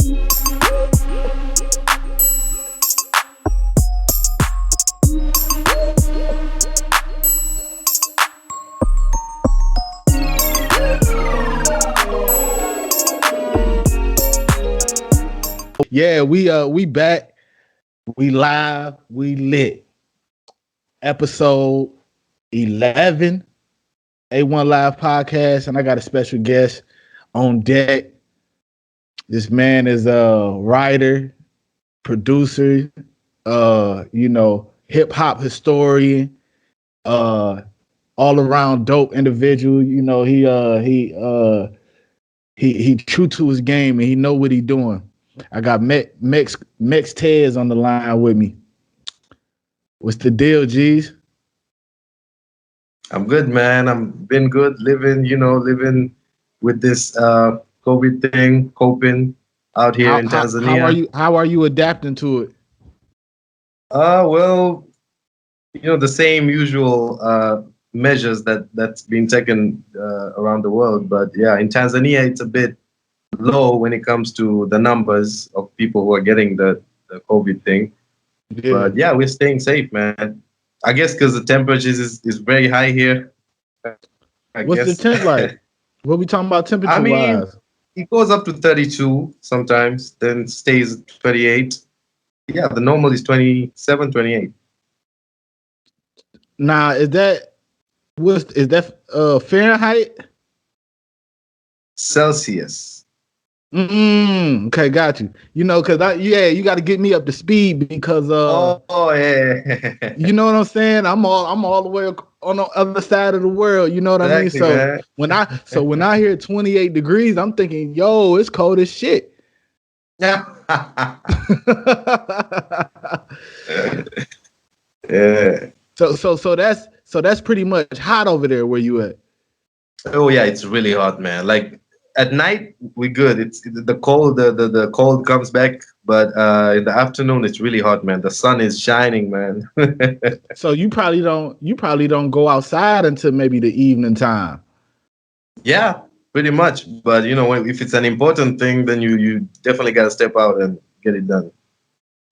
Yeah, we back, we live, we lit. Episode 11, A1 Live Podcast, and I got a special guest on deck. This man is a writer, producer, hip hop historian, all around dope individual. He true to his game and he know what he doing. I got Mex Cortez on the line with me. What's the deal, G's? I'm good, man. I'm been good living with this COVID thing, coping out here in Tanzania. How are you adapting to it? Well, the same usual measures that's been taken around the world. But yeah, in Tanzania, it's a bit low when it comes to the numbers of people who are getting the COVID thing. Yeah. But yeah, we're staying safe, man. I guess because the temperature is very high here. What's the temp like? What we talking about temperature I mean, wise? It goes up to 32 sometimes, then stays 28. Yeah, the normal is 27, 28. Now, is that Fahrenheit? Celsius. Okay, got you. Because you got to get me up to speed because yeah. You know what I'm saying? I'm all the way on the other side of the world. You know what I mean? So man. when I hear 28 degrees, I'm thinking, yo, it's cold as shit. Yeah. Yeah. So that's pretty much hot over there where you at. Oh yeah, it's really hot, man. Like at night we good. It's the cold. The cold comes back, but in the afternoon it's really hot, man. The sun is shining, man. So you probably don't go outside until maybe the evening time. Yeah, pretty much. But if it's an important thing, then you definitely gotta step out and get it done.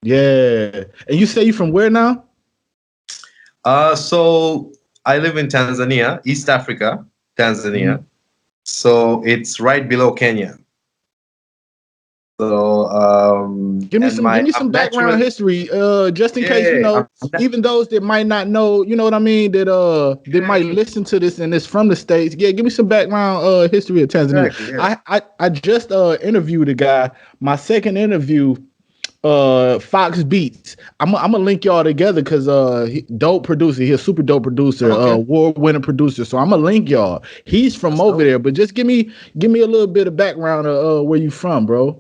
Yeah. And you say you from where now? So I live in Tanzania, East Africa, Tanzania. Mm-hmm. So it's right below Kenya. So give me some background history, just in case even those that might not know, you know what I mean, that they might listen to this and it's from the States. Yeah, give me some background history of Tanzania. Exactly, yeah. I just interviewed a guy. My second interview, Fox Beats. I'm gonna link y'all together because dope producer. He's a super dope producer, award-winning producer. So I'm gonna link y'all. He's from over there, but just give me a little bit of background of where you from, bro.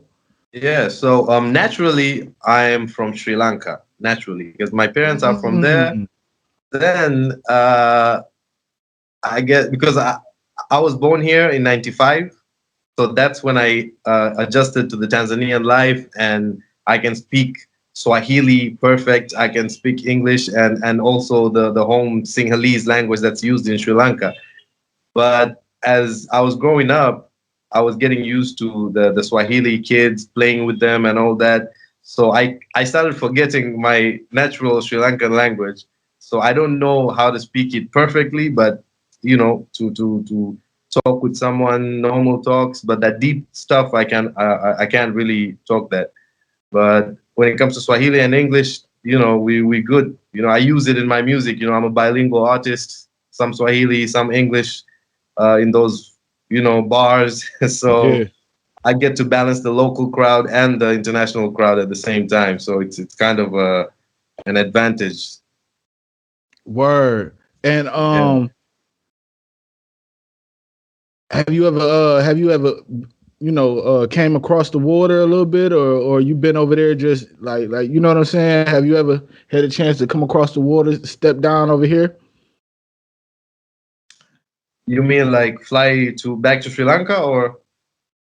Yeah, so naturally I am from Sri Lanka, naturally, because my parents are from there. Then I guess because I was born here in 95, so that's when I adjusted to the Tanzanian life, and I can speak Swahili perfect. I can speak English and also the home Sinhalese language that's used in Sri Lanka. But as I was growing up, I was getting used to the Swahili kids, playing with them and all that. So I started forgetting my natural Sri Lankan language. So I don't know how to speak it perfectly, but to talk with someone, normal talks, but that deep stuff I can't really talk that. But when it comes to Swahili and English, we good. I use it in my music. I'm a bilingual artist, some Swahili, some English, in those bars. So yeah. I get to balance the local crowd and the international crowd at the same time. So it's kind of an advantage. Word. And have you ever came across the water a little bit, or you been over there just like you know what I'm saying? Have you ever had a chance to come across the water, step down over here? You mean like fly back to Sri Lanka or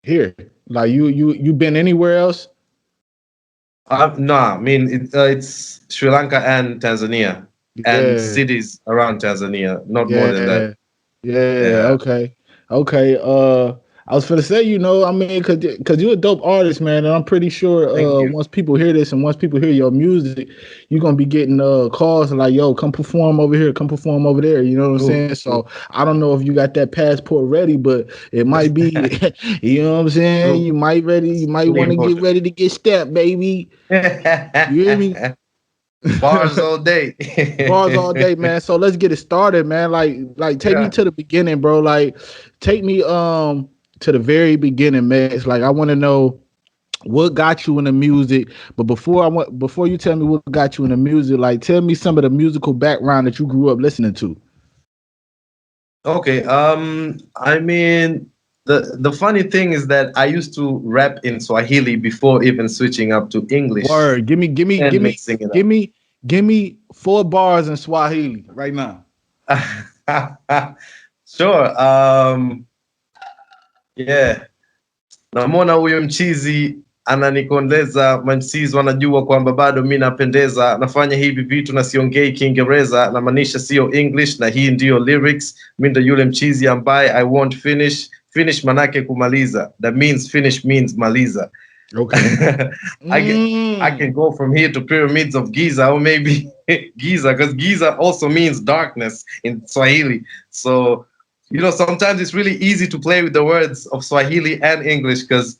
here? Like you been anywhere else? No, I mean it's Sri Lanka and Tanzania and cities around Tanzania, not more than that. Yeah. Okay. I was gonna say, I mean, cause you're a dope artist, man, and I'm pretty sure Thank you. once people hear this and once people hear your music, you're gonna be getting calls like, yo, come perform over here, come perform over there. You know what I'm saying? So I don't know if you got that passport ready, but it might be, you know what I'm saying? You might Really want to get important. ready to get stepped, baby. You hear me? Bars all day. Bars all day, man. So let's get it started, man. Like take me Yeah. to the beginning, bro. Like take me to the very beginning, Max. Like I want to know what got you in the music. But before you tell me what got you in the music, like tell me some of the musical background that you grew up listening to. Okay. I mean, the funny thing is that I used to rap in Swahili before even switching up to English Word. and mixing it Give me 4 bars in Swahili right now. up. Sure. Yeah. Namwona huyo mchizi ananikondeza, mamchizi wanajua kwamba bado mi napendeza, nafanya hivi vitu na siongei Kiingereza, namaanisha sio English, na hii ndiyo lyrics. Mi ndo yule mchizi ambaye I won't finish. Finish manake kumaliza, that means finish means maliza. Okay. I can go from here to pyramids of Giza, or maybe Giza, because Giza also means darkness in Swahili. So sometimes it's really easy to play with the words of Swahili and English, because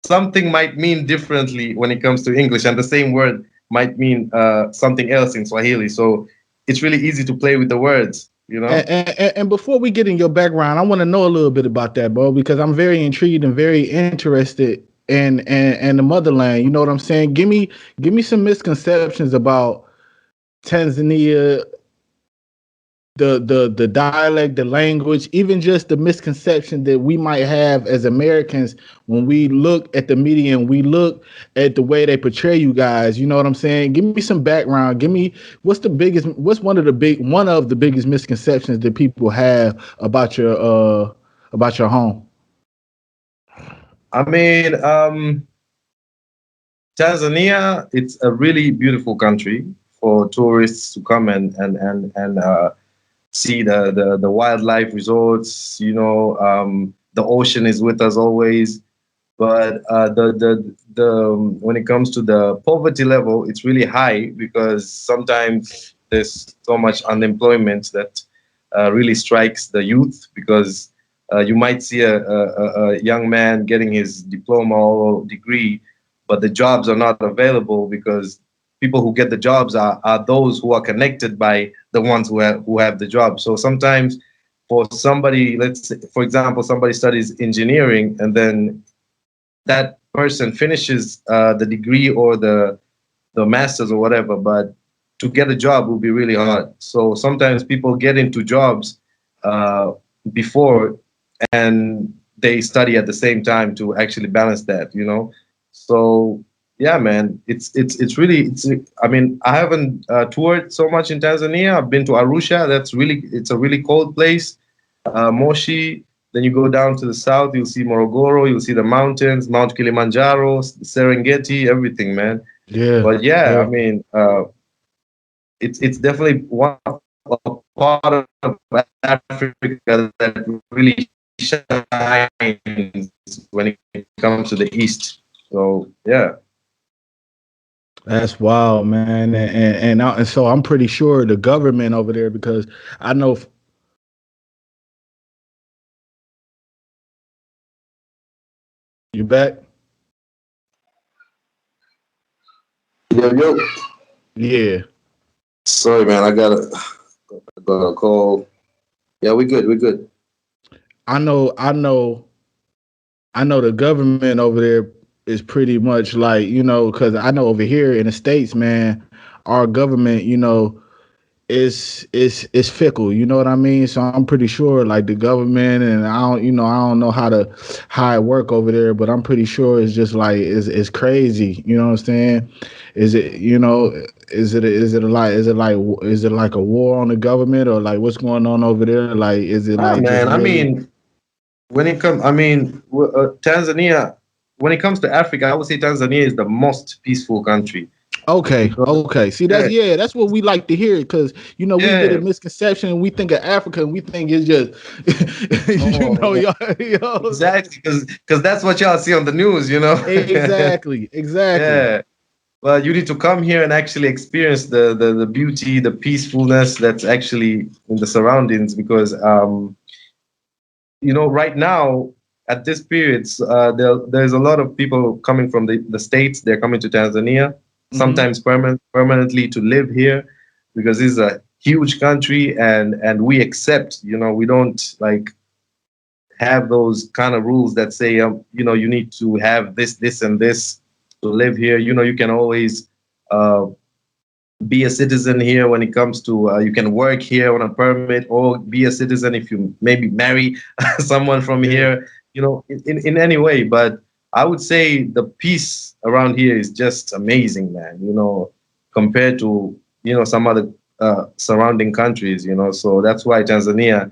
something might mean differently when it comes to English, and the same word might mean something else in Swahili. So it's really easy to play with the words. And before we get in your background, I want to know a little bit about that, bro, because I'm very intrigued and very interested in the motherland. You know what I'm saying? Give me some misconceptions about Tanzania, the dialect, the language, even just the misconception that we might have as Americans when we look at the media and we look at the way they portray you guys. You know what I'm saying? Give me some background. Give me what's one of the biggest misconceptions that people have about your home. I mean, Tanzania, it's a really beautiful country for tourists to come and see the wildlife resorts. The ocean is with us always. But the when it comes to the poverty level, it's really high, because sometimes there's so much unemployment that really strikes the youth, because you might see a young man getting his diploma or degree, but the jobs are not available, because people who get the jobs are those who are connected by the ones who have the job. So sometimes for somebody, let's say, for example, somebody studies engineering, and then that person finishes the degree or the masters or whatever, but to get a job will be really hard. So sometimes people get into jobs uh, before, and they study at the same time to actually balance that. So yeah, man, it's really I mean, I haven't toured so much in Tanzania. I've been to Arusha. It's a really cold place. Moshi. Then you go down to the south, you'll see Morogoro, you'll see the mountains, Mount Kilimanjaro, Serengeti, everything, man. Yeah. But yeah, I Yeah. mean, it's definitely one a part of Africa that really shines when it comes to the east. So yeah. That's wild, man, and so I'm pretty sure the government over there, because I know you back. Yo, yo. Yeah, Sorry, man. I got a call. Yeah, we good. We good. I know, I know, I know. The government over there is pretty much like, because I know over here in the states, man, our government, it's fickle. You know what I mean? So I'm pretty sure like the government, and I don't know how it work over there, but I'm pretty sure it's just like it's crazy. You know what I'm saying? Is it is it like a war on the government, or like what's going on over there? Like is it Ah, like just man. I really? mean, Tanzania, when it comes to Africa, I would say Tanzania is the most peaceful country. Okay, Because, okay. See, that's what we like to hear, because we get a misconception and we think of Africa and we think it's just yeah, y'all. exactly, because that's what y'all see on the news, Exactly, exactly. Yeah. Well, you need to come here and actually experience the beauty, the peacefulness that's actually in the surroundings. Because right now at this period, there's a lot of people coming from the states. They're coming to Tanzania, sometimes permanently to live here, because this is a huge country, and we accept. We don't like have those kind of rules that say you need to have this and this to live here. You can always uh, be a citizen here when it comes to you can work here on a permit, or be a citizen if you maybe marry someone from here, in any way. But I would say the peace around here is just amazing, man, compared to some other surrounding countries. So that's why Tanzania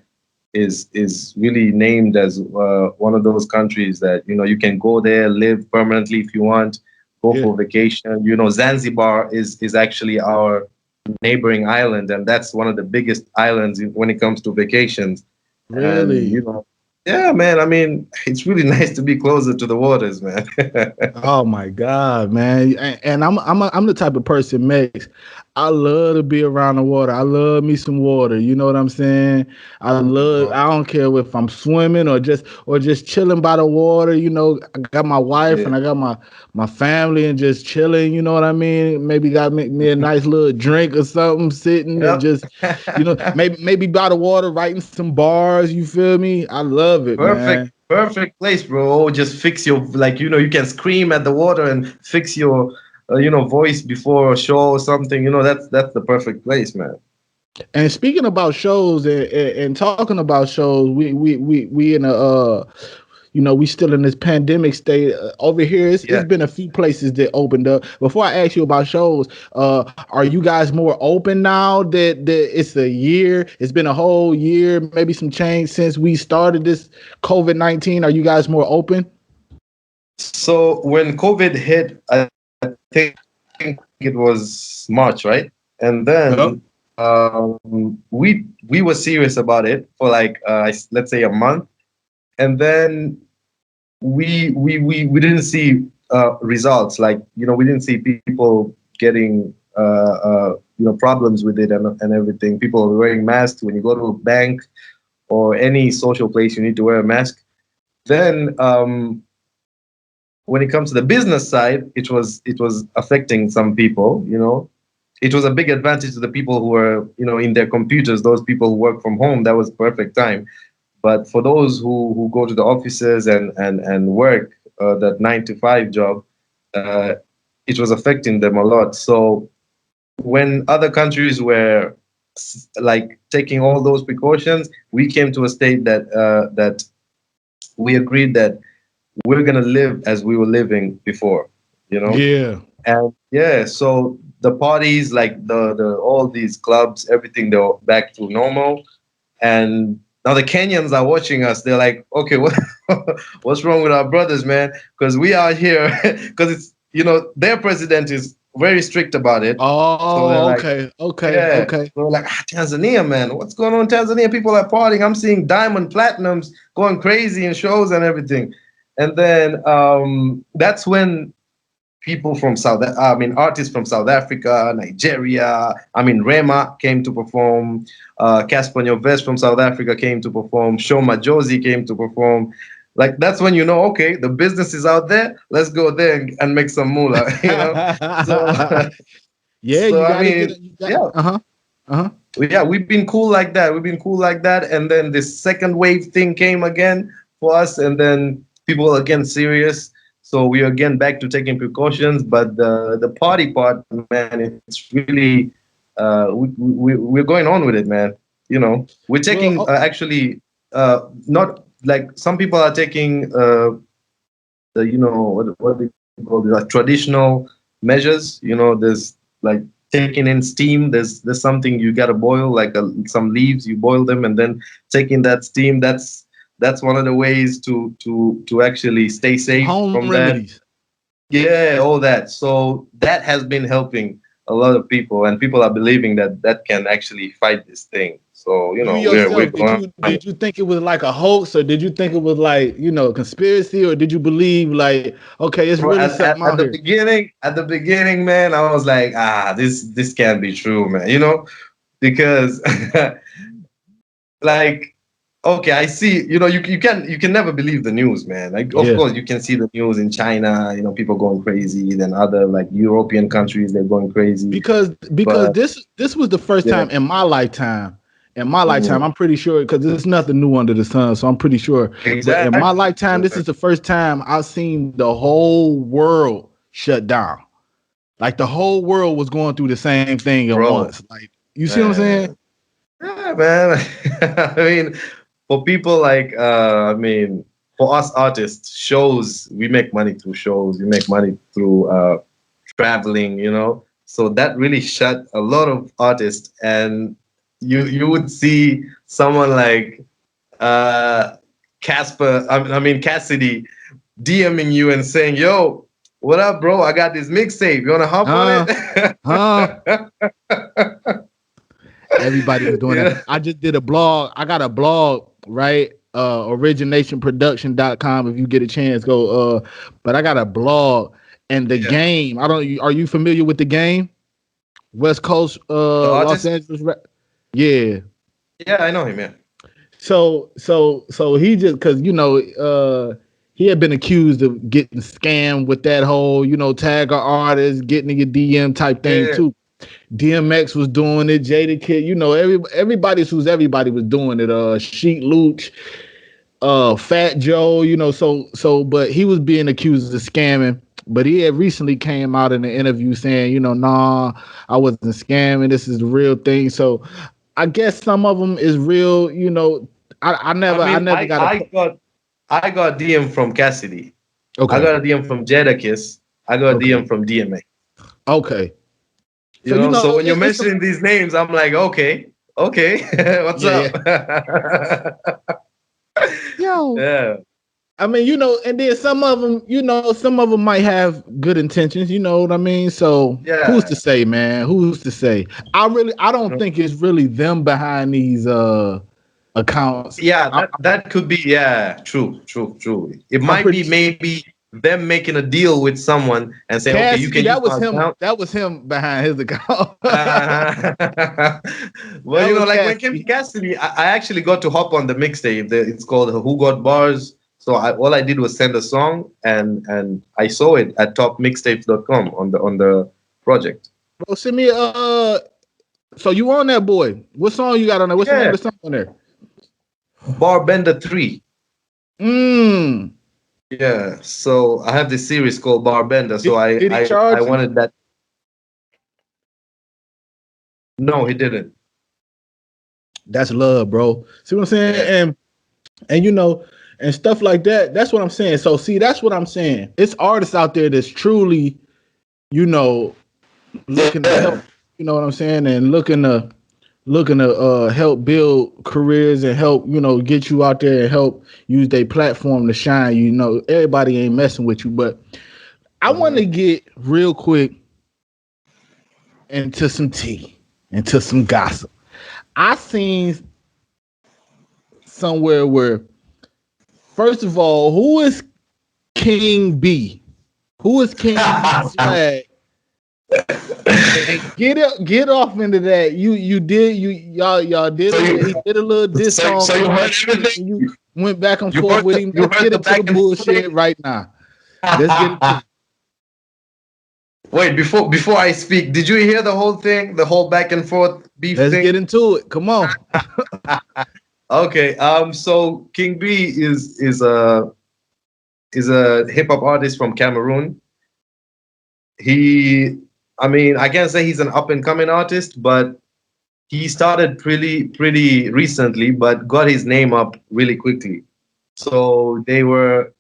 is really named as one of those countries that you can go there, live permanently if you want, go for vacation. Zanzibar is actually our neighboring island, and that's one of the biggest islands when it comes to vacations. And Really? yeah, man. I mean, it's really nice to be closer to the waters, man. Oh my God, man! And I'm the type of person, Max. I love to be around the water. I love me some water. You know what I'm saying? I don't care if I'm swimming or just chilling by the water. I got my wife and I got my family and just chilling. You know what I mean? Maybe got me a nice little drink or something, sitting and just maybe by the water, writing some bars. You feel me? I love it, man. Perfect place, bro. Just fix your, like, you can scream at the water and fix your voice before a show or something. That's the perfect place, man. And speaking about shows and talking about shows, we in a we still in this pandemic state over here. It's been a few places that opened up. Before I ask you about shows, are you guys more open now that it's a year? It's been a whole year, maybe some change since we started this COVID-19. Are you guys more open? So when COVID hit, I think it was March, right? And then we were serious about it for like let's say a month, and then we didn't see results. Like we didn't see people getting problems with it and everything. People are wearing masks when you go to a bank or any social place. You need to wear a mask. Then when it comes to the business side, it was affecting some people. It was a big advantage to the people who were in their computers. Those people who work from home, that was perfect time. But for those who go to the offices and work that 9 to 5 job, it was affecting them a lot. So when other countries were like taking all those precautions, we came to a state that we agreed that we're gonna live as we were living before. Yeah. And so the parties, like the all these clubs, everything, they're back to normal. And now the Kenyans are watching us. They're like, okay, what's wrong with our brothers, man? Because we are here, because it's their president is very strict about it. So they're Oh, like, okay. so like, Tanzania, man, what's going on in Tanzania? People are partying. I'm seeing diamond platinums going crazy in shows and everything. And then that's when people from artists from South Africa, Nigeria. Rema came to perform. Casper Nyovest from South Africa came to perform. Shoma Josie came to perform. Like, that's when okay, the business is out there. Let's go there and make some moolah. So, yeah, so you I gotta mean, get it. Uh-huh. yeah, we've been cool like that. And then this second wave thing came again for us, and then people again serious. So we are again back to taking precautions. But the party part, man, it's really we're going on with it, man. We're taking actually not like some people are taking the what they call it, like traditional measures. There's like taking in steam. There's something you gotta boil, like some leaves. You boil them and then taking that steam. That's one of the ways to actually stay safe Home from that. remedies. Yeah, all that. So that has been helping a lot of people, and people are believing that that can actually fight this thing. So You we're yourself, going. did you think it was like a hoax, or did you think it was like, conspiracy, or did you believe like, okay, it's Bro, really something at out the here? beginning, man, I was like, this can't be true, man. Because like, okay, I see. You can never believe the news, man. Like, of Yeah. course, you can see the news in China. People going crazy. Then other like European countries, they're going crazy. Because But this was the first yeah, time in my lifetime. In my lifetime, mhm. I'm pretty sure, because there's nothing new under the sun, so I'm pretty sure. But in my Exactly. lifetime, this is the first time I've seen the whole world shut down. Like the whole world was going through the same thing at Bro, once. Like, you see what I'm saying? man. Yeah, man. I mean, for people like, for us artists, shows, we make money through shows, we make money through traveling, So that really shut a lot of artists, and you would see someone like uh Casper, Cassidy, DMing you and saying, "Yo, what up, bro? I got this mixtape. You wanna hop on Huh? Huh? it?" Everybody was doing that. Yeah. I just did a blog. I got a blog, right? Originationproduction.com. If you get a chance, go but I got a blog, and the Yeah. game. I don't Are you familiar with the game? West Coast The Los artist? Angeles Yeah. Yeah, I know him, yeah. So he just, cuz he had been accused of getting scammed with that whole, tag our artist, getting in your DM type thing Yeah. too. DMX was doing it, Jada Kid, everybody was doing it. Sheet Luch, Fat Joe, but he was being accused of scamming. But he had recently came out in an interview saying, nah, I wasn't scamming. This is the real thing. So I guess some of them is real. I never got a. I got DM from Cassidy. I Okay, got a DM from Jadakiss. I got a okay, DM from DMA. okay. So So when you're it's some, mentioning these names, I'm like, okay, okay, what's yeah, up? yeah. Yo, Yeah, I mean, and then some of them might have good intentions. You know what I mean? So who's yeah. to say, man? Who's to say? I don't think it's really them behind these accounts. Yeah, that could be. Yeah, true, true, true. It I'm might pretty be maybe them making a deal with someone and saying, okay, you Cassidy. can use That was my him. account. That was him behind his account. Well, That was like when it came to Cassidy. Cassidy, I actually got to hop on the mixtape. It's called Who Got Bars. So all I did was send a song, and I saw it at topmixtapes.com on the project. Bro, send me So you on that, boy? What song you got on there? What's the name Yeah, of the song on there? Barbender 3. Mm. Yeah, so I have this series called Barbender. So Did he I charge you? wanted that. No, he didn't. That's love, bro. See what I'm saying? Yeah. And and stuff like that. That's what I'm saying. So see, that's what I'm saying. It's artists out there that's truly, you know, looking to help. You know what I'm saying? And looking to help build careers and help, get you out there and help use their platform to shine. Everybody ain't messing with you, but I want Mhm. to get real quick into some tea, into some gossip. I seen somewhere where, first of all, who is King B? Who is King B swag? And get off into that. Y'all did So he did a little diss song you heard on, everything? and you went back and You forth heard with him. you Let's heard get the into the back and forth? bullshit right now. Let's get into it. Wait, before I speak, did you hear the whole thing? The whole back and forth beef Let's get thing? into it. Come on. Okay. So King B is a hip hop artist from Cameroon. He, I can't say he's an up and coming artist, but he started pretty recently, but got his name up really quickly. So they were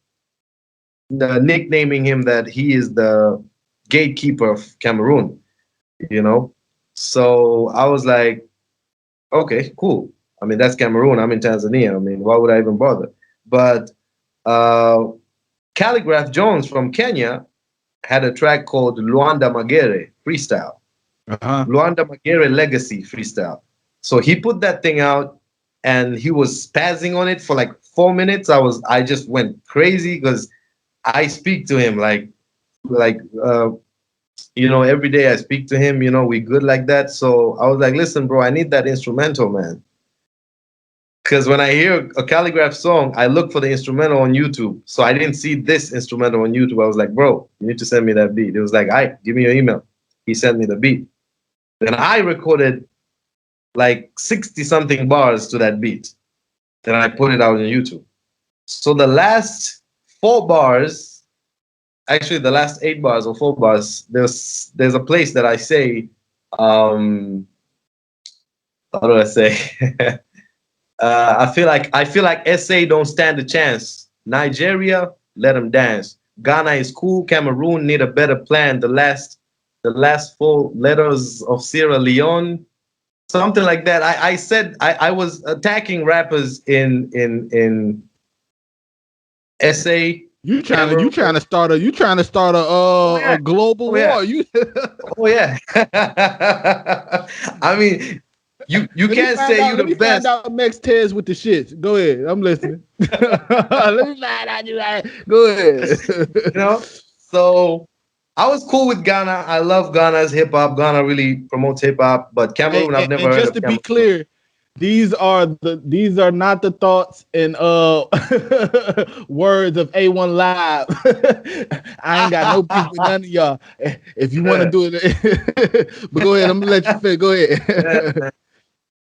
nicknaming him that he is the gatekeeper of Cameroon. You know, so I was like, okay, cool. That's Cameroon. I'm in Tanzania. Why would I even bother? But uh, Calligraph Jones from Kenya, had a track called Luanda Magere Freestyle. Luanda Magere Legacy Freestyle. So he put that thing out and he was spazzing on it for like 4 minutes. I just went crazy because I speak to him every day I speak to him, we good like that. So I was like, listen, bro, I need that instrumental, man. Because when I hear a Calligraph song, I look for the instrumental on YouTube. So I didn't see this instrumental on YouTube. I was like, bro, you need to send me that beat. It was like, all right, give me your email. He sent me the beat. Then I recorded like 60 something bars to that beat. Then I put it out on YouTube. So the last 4 bars, actually the last 8 bars or 4 bars, there's a place that I say, how do I say? I feel like SA don't stand a chance. Nigeria, let them dance. Ghana is cool. Cameroon need a better plan. The last 4 letters of Sierra Leone, something like that. I said I was attacking rappers in SA. You trying to start a global war? Oh yeah. I mean, you can't say you the best. Find out Mex Cortez with the shits. Go ahead, I'm listening. Let me find out you right. Go ahead. So I was cool with Ghana. I love Ghana's hip hop. Ghana really promotes hip hop, but Cameroon, I've never heard of. Just to be clear, these are not the thoughts and words of A1 Live. I ain't got no beef with none of y'all. If you want to do it, but go ahead. I'm gonna let you finish. Go ahead.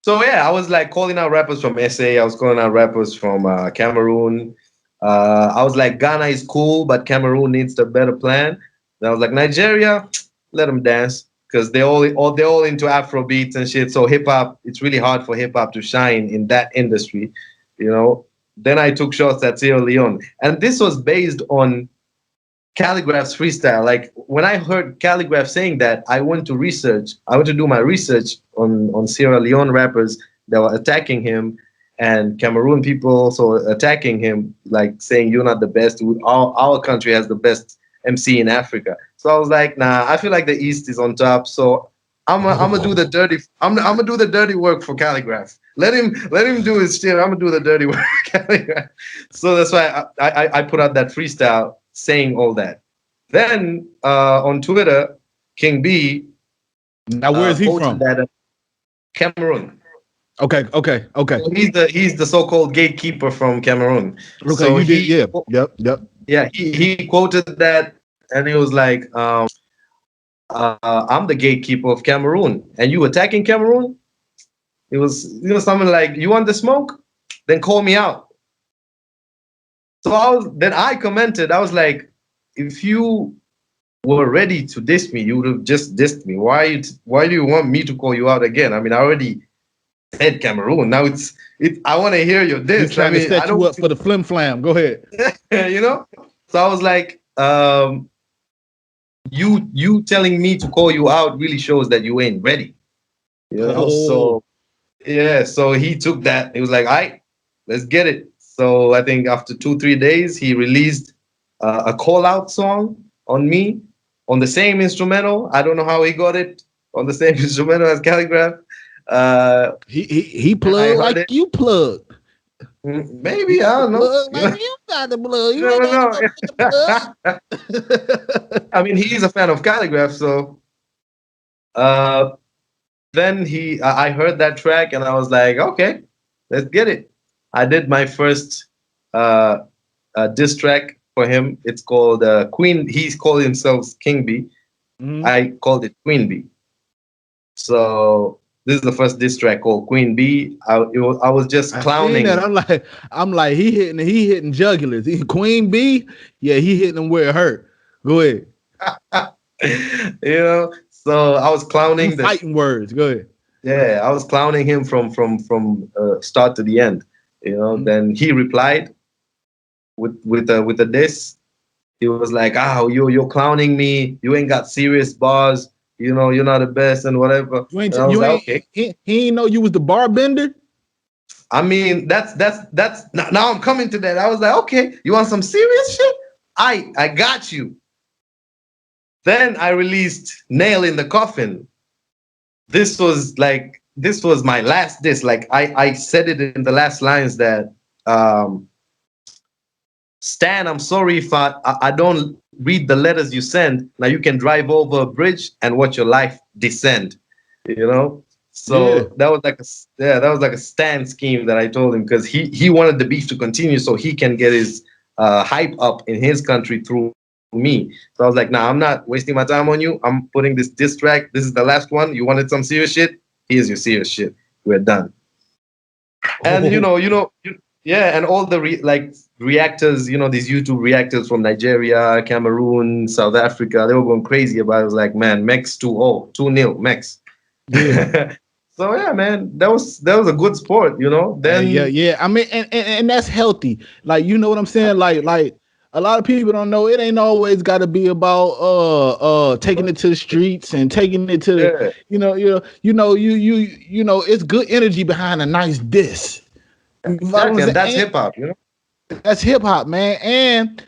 So yeah, I was like calling out rappers from SA. I was calling out rappers from Cameroon. I was like, Ghana is cool, but Cameroon needs a better plan. And I was like, Nigeria, let them dance. Because they're all into Afro beats and shit. So hip hop, it's really hard for hip hop to shine in that industry, Then I took shots at Sierra Leone, and this was based on Calligraph's freestyle. Like when I heard Calligraph saying that, I went to research. I went to do my research on Sierra Leone rappers that were attacking him, and Cameroon people also attacking him, like saying you're not the best. Our country has the best MC in Africa. So I was like, nah, I feel like the East is on top. So I'm gonna do the dirty. I'm gonna do the dirty work for Calligraph. Let him do his shit. I'm gonna do the dirty work for Calligraph. So that's why I put out that freestyle saying all that. Then on Twitter, King B. Now where is he from? That, Cameroon. Okay. So he's the so-called gatekeeper from Cameroon. Okay, so you did, yeah. Yep. Yeah, he quoted that, and he was like, I'm the gatekeeper of Cameroon, and you attacking Cameroon? It was, something like, you want the smoke? Then call me out. So I commented, I was like, if you were ready to diss me, you would have just dissed me. Why do you want me to call you out again? I mean, I already said Cameroon. Now I want to hear your diss. He's trying to set you up for the flim flam. Go ahead. So I was like, you telling me to call you out really shows that you ain't ready. So yeah, so he took that. He was like, all right, let's get it. So I think after 2-3 days, he released a call out song on me on the same instrumental. I don't know how he got it on the same instrumental as Calligraph. He plugged like it. You plug. Maybe, I don't know. Like you got the plug. You don't know. I mean, he's a fan of Calligraph, so then I heard that track and I was like, okay, let's get it. I did my first diss track for him. It's called Queen. He's called himself King B. Mm-hmm. I called it Queen B. So this is the first diss track called Queen B. I was just clowning. I'm like he hitting jugulars. Queen B, yeah, he hitting them where it hurt. Go ahead. So I was clowning the fighting words. Go ahead. Yeah, I was clowning him from start to the end. Mm-hmm. Then he replied with a diss. He was like, you're clowning me. You ain't got serious bars. You're not the best and whatever. Okay. He ain't know you was the bar bender. I mean, that's now I'm coming to that. I was like, okay, you want some serious shit? I got you. Then I released Nail in the Coffin. This was my last diss. Like I said it in the last lines that um, Stan, I'm sorry if I don't read the letters you send. Now you can drive over a bridge and watch your life descend. You know? Yeah. So that was like that was like a Stan scheme that I told him because he wanted the beef to continue so he can get his hype up in his country through me. So I was like, nah, I'm not wasting my time on you. I'm putting this diss track. This is the last one. You wanted some serious shit? Here's your serious shit. We're done. And yeah, and all the reactors, these YouTube reactors from Nigeria, Cameroon, South Africa, they were going crazy about it. I was like, man, Mex 2-0, 2-0, Mex. Yeah. So yeah, man, that was a good sport, Then Yeah. I mean, and that's healthy. Like, you know what I'm saying? Like a lot of people don't know it ain't always got to be about taking it to the streets and taking it to the, yeah, it's good energy behind a nice diss. You follow exactly, what and I'm that's saying? hip hop, That's hip hop, man. And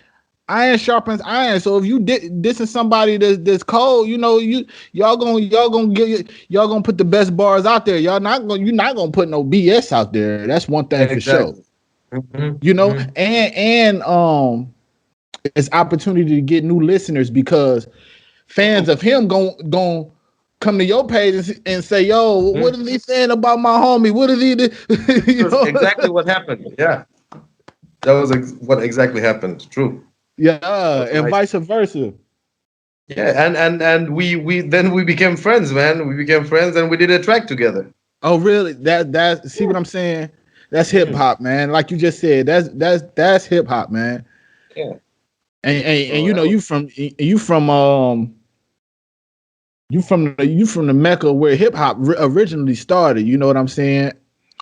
iron sharpens iron. So if you dissing somebody that's cold, y'all gonna put the best bars out there. You're not gonna put no BS out there. That's one thing for sure. Exactly. Hmm. And it's opportunity to get new listeners because fans of him gon' come to your page and say, "Yo, what is he saying about my homie? What is he?" That's exactly what happened. Yeah, that was what exactly happened. True. Yeah, That's and nice. vice versa. Yeah, and we became friends, man. We became friends, and we did a track together. Oh, really? That see what I'm saying? That's hip Mm, hop, man. Like you just said, that's hip hop, man. yeah. And So that was. you from the Mecca where hip hop originally started. You know what I'm saying?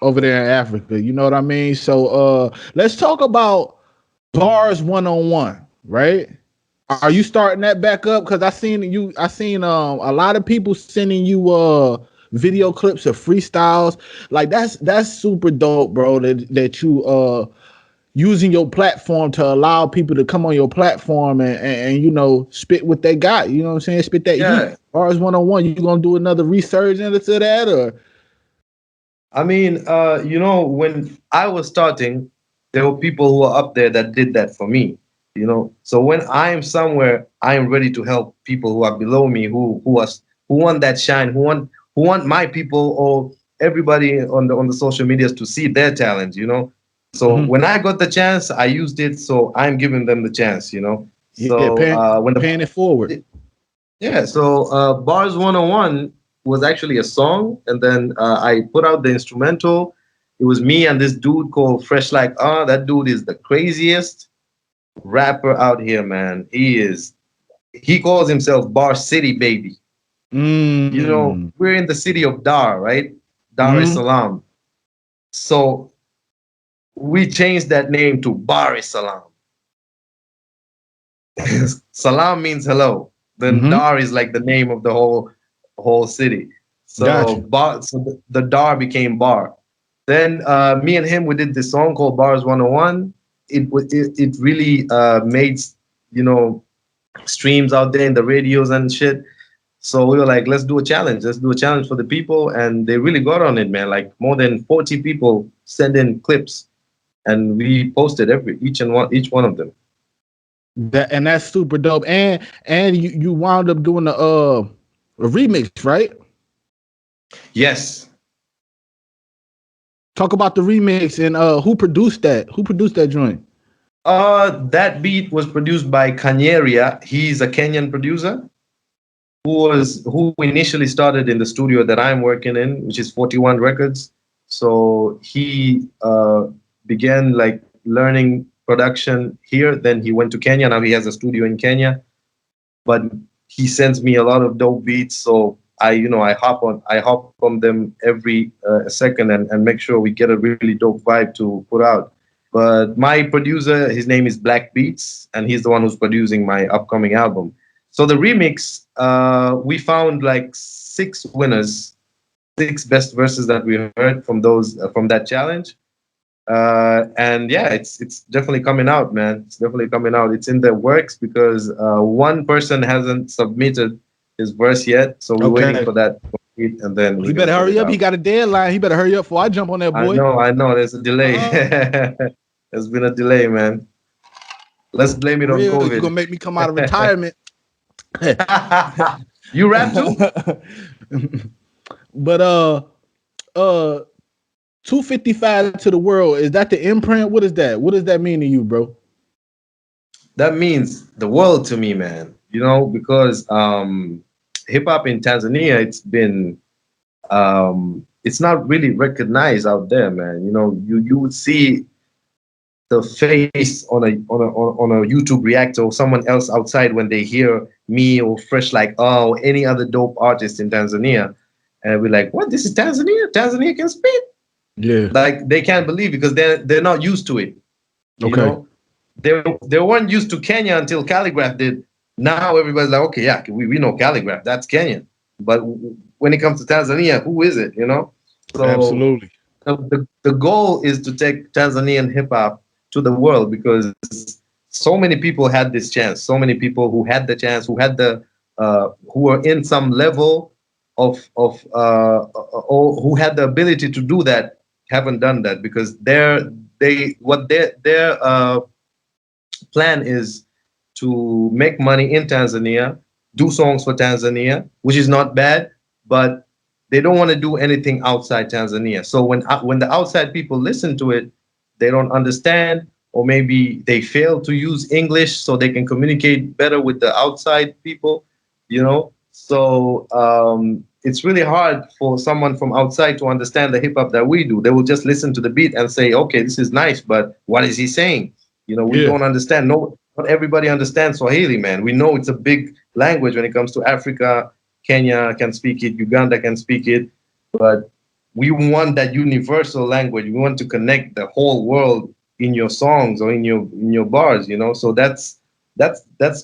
Over there in Africa. You know what I mean? So let's talk about bars 101, right? Are you starting that back up? Because I seen a lot of people sending you video clips of freestyles. Like that's super dope, bro. That you using your platform to allow people to come on your platform and spit what they got. You know what I'm saying? Spit that heat. Yeah. Bars 101. You gonna do another resurgence to that or I mean, when I was starting, there were people who were up there that did that for me. So when I am somewhere, I am ready to help people who are below me, who want that shine, who want my people or everybody on the social medias to see their talent. So Mhm. when I got the chance, I used it. So I'm giving them the chance. Yeah, So when the paying it forward. yeah, so Bars 101 was actually a song, and then I put out the instrumental. It was me and this dude called Fresh Like that dude is the craziest rapper out here, man. He calls himself Bar City Baby. Mm. We're in the city of Dar, right? Dar es Mm. Salaam. So we changed that name to Bar es Salaam. Salam means hello. Then Mm-hmm. Dar is like the name of the whole city. So Gotcha. the Dar became Bar. Then me and him we did this song called Bars 101. It really made you know streams out there in the radios and shit. So we were like, let's do a challenge. Let's do a challenge for the people, and they really got on it, man. Like more than 40 people sent in clips, and we posted each one of them. That's super dope. And you wound up doing a remix, right? Yes. Talk about the remix and who produced that? Who produced that joint? That beat was produced by Kanyeria. He's a Kenyan producer who initially started in the studio that I'm working in, which is 41 Records. So he began like learning production here. Then he went to Kenya. Now he has a studio in Kenya. But he sends me a lot of dope beats. So I hop on them every second and make sure we get a really dope vibe to put out. But my producer, his name is Black Beats, and he's the one who's producing my upcoming album. So the remix, we found like 6 winners, 6 best verses that we heard from that challenge. And yeah, it's definitely coming out, man. It's definitely coming out. It's in the works because one person hasn't submitted his verse yet, so we're waiting for that to complete, and then he we're better gonna put hurry it up. He out. got a deadline. He better hurry up before I jump on that boy. I know. There's a delay. There's been a delay, man. Let's blame it on Real, you gonna COVID. make me come out of retirement. You rap too? But 255 to the world, is that the imprint? What is that? What does that mean to you, bro? That means the world to me, man. You know, because hip hop in Tanzania, it's not really recognized out there, man. You know, you would see the face on a YouTube reactor or someone else outside when they hear me or Fresh like any other dope artist in Tanzania, and we're like, what? This is Tanzania? Tanzania can spit? Yeah. Like they can't believe because they're not used to it. You know, they weren't used to Kenya until Calligraph did. Now everybody's like, okay, yeah, we know Calligraph, that's Kenyan. But when it comes to Tanzania, who is it? You know, so absolutely. The goal is to take Tanzanian hip hop to the world because so many people had this chance. So many people who had the chance, who were in some level or who had the ability to do that, haven't done that because their plan is to make money in Tanzania, do songs for Tanzania, which is not bad, but they don't want to do anything outside Tanzania. So when the outside people listen to it, they don't understand, or maybe they fail to use English so they can communicate better with the outside people, you know. So it's really hard for someone from outside to understand the hip hop that we do. They will just listen to the beat and say, "Okay, this is nice, but what is he saying?" You know, we don't understand. No, not everybody understands Swahili, man. We know it's a big language when it comes to Africa. Kenya can speak it, Uganda can speak it, but we want that universal language. We want to connect the whole world in your songs or in your bars, you know. So that's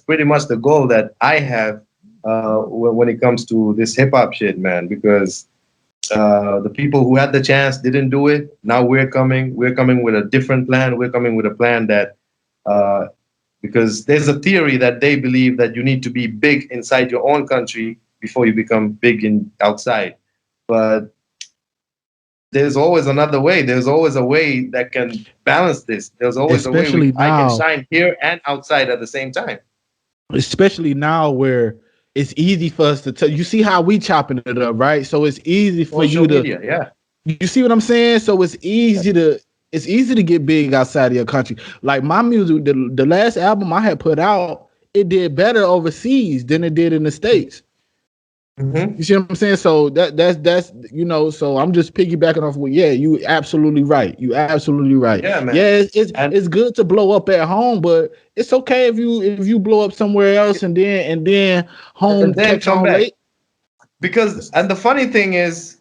pretty much the goal that I have when it comes to this hip hop shit, man. Because the people who had the chance didn't do it. Now we're coming. We're coming with a different plan. We're coming with a plan that because there's a theory that they believe that you need to be big inside your own country before you become big in outside. But there's always another way. There's always a way that can balance this. There's always a way I can shine here and outside at the same time. Especially now where it's easy for us to tell. You see how we chopping it up, right? So it's easy for Social media, yeah. You see what I'm saying? So it's easy to get big outside of your country. Like my music, the last album I had put out, it did better overseas than it did in the States. Mm-hmm. You see what I'm saying? So that's you know. So I'm just piggybacking off what. Yeah, you absolutely right. You absolutely right. Yeah, man. Yeah, it's good to blow up at home, but it's okay if you blow up somewhere else and then home catch on late. Because and the funny thing is,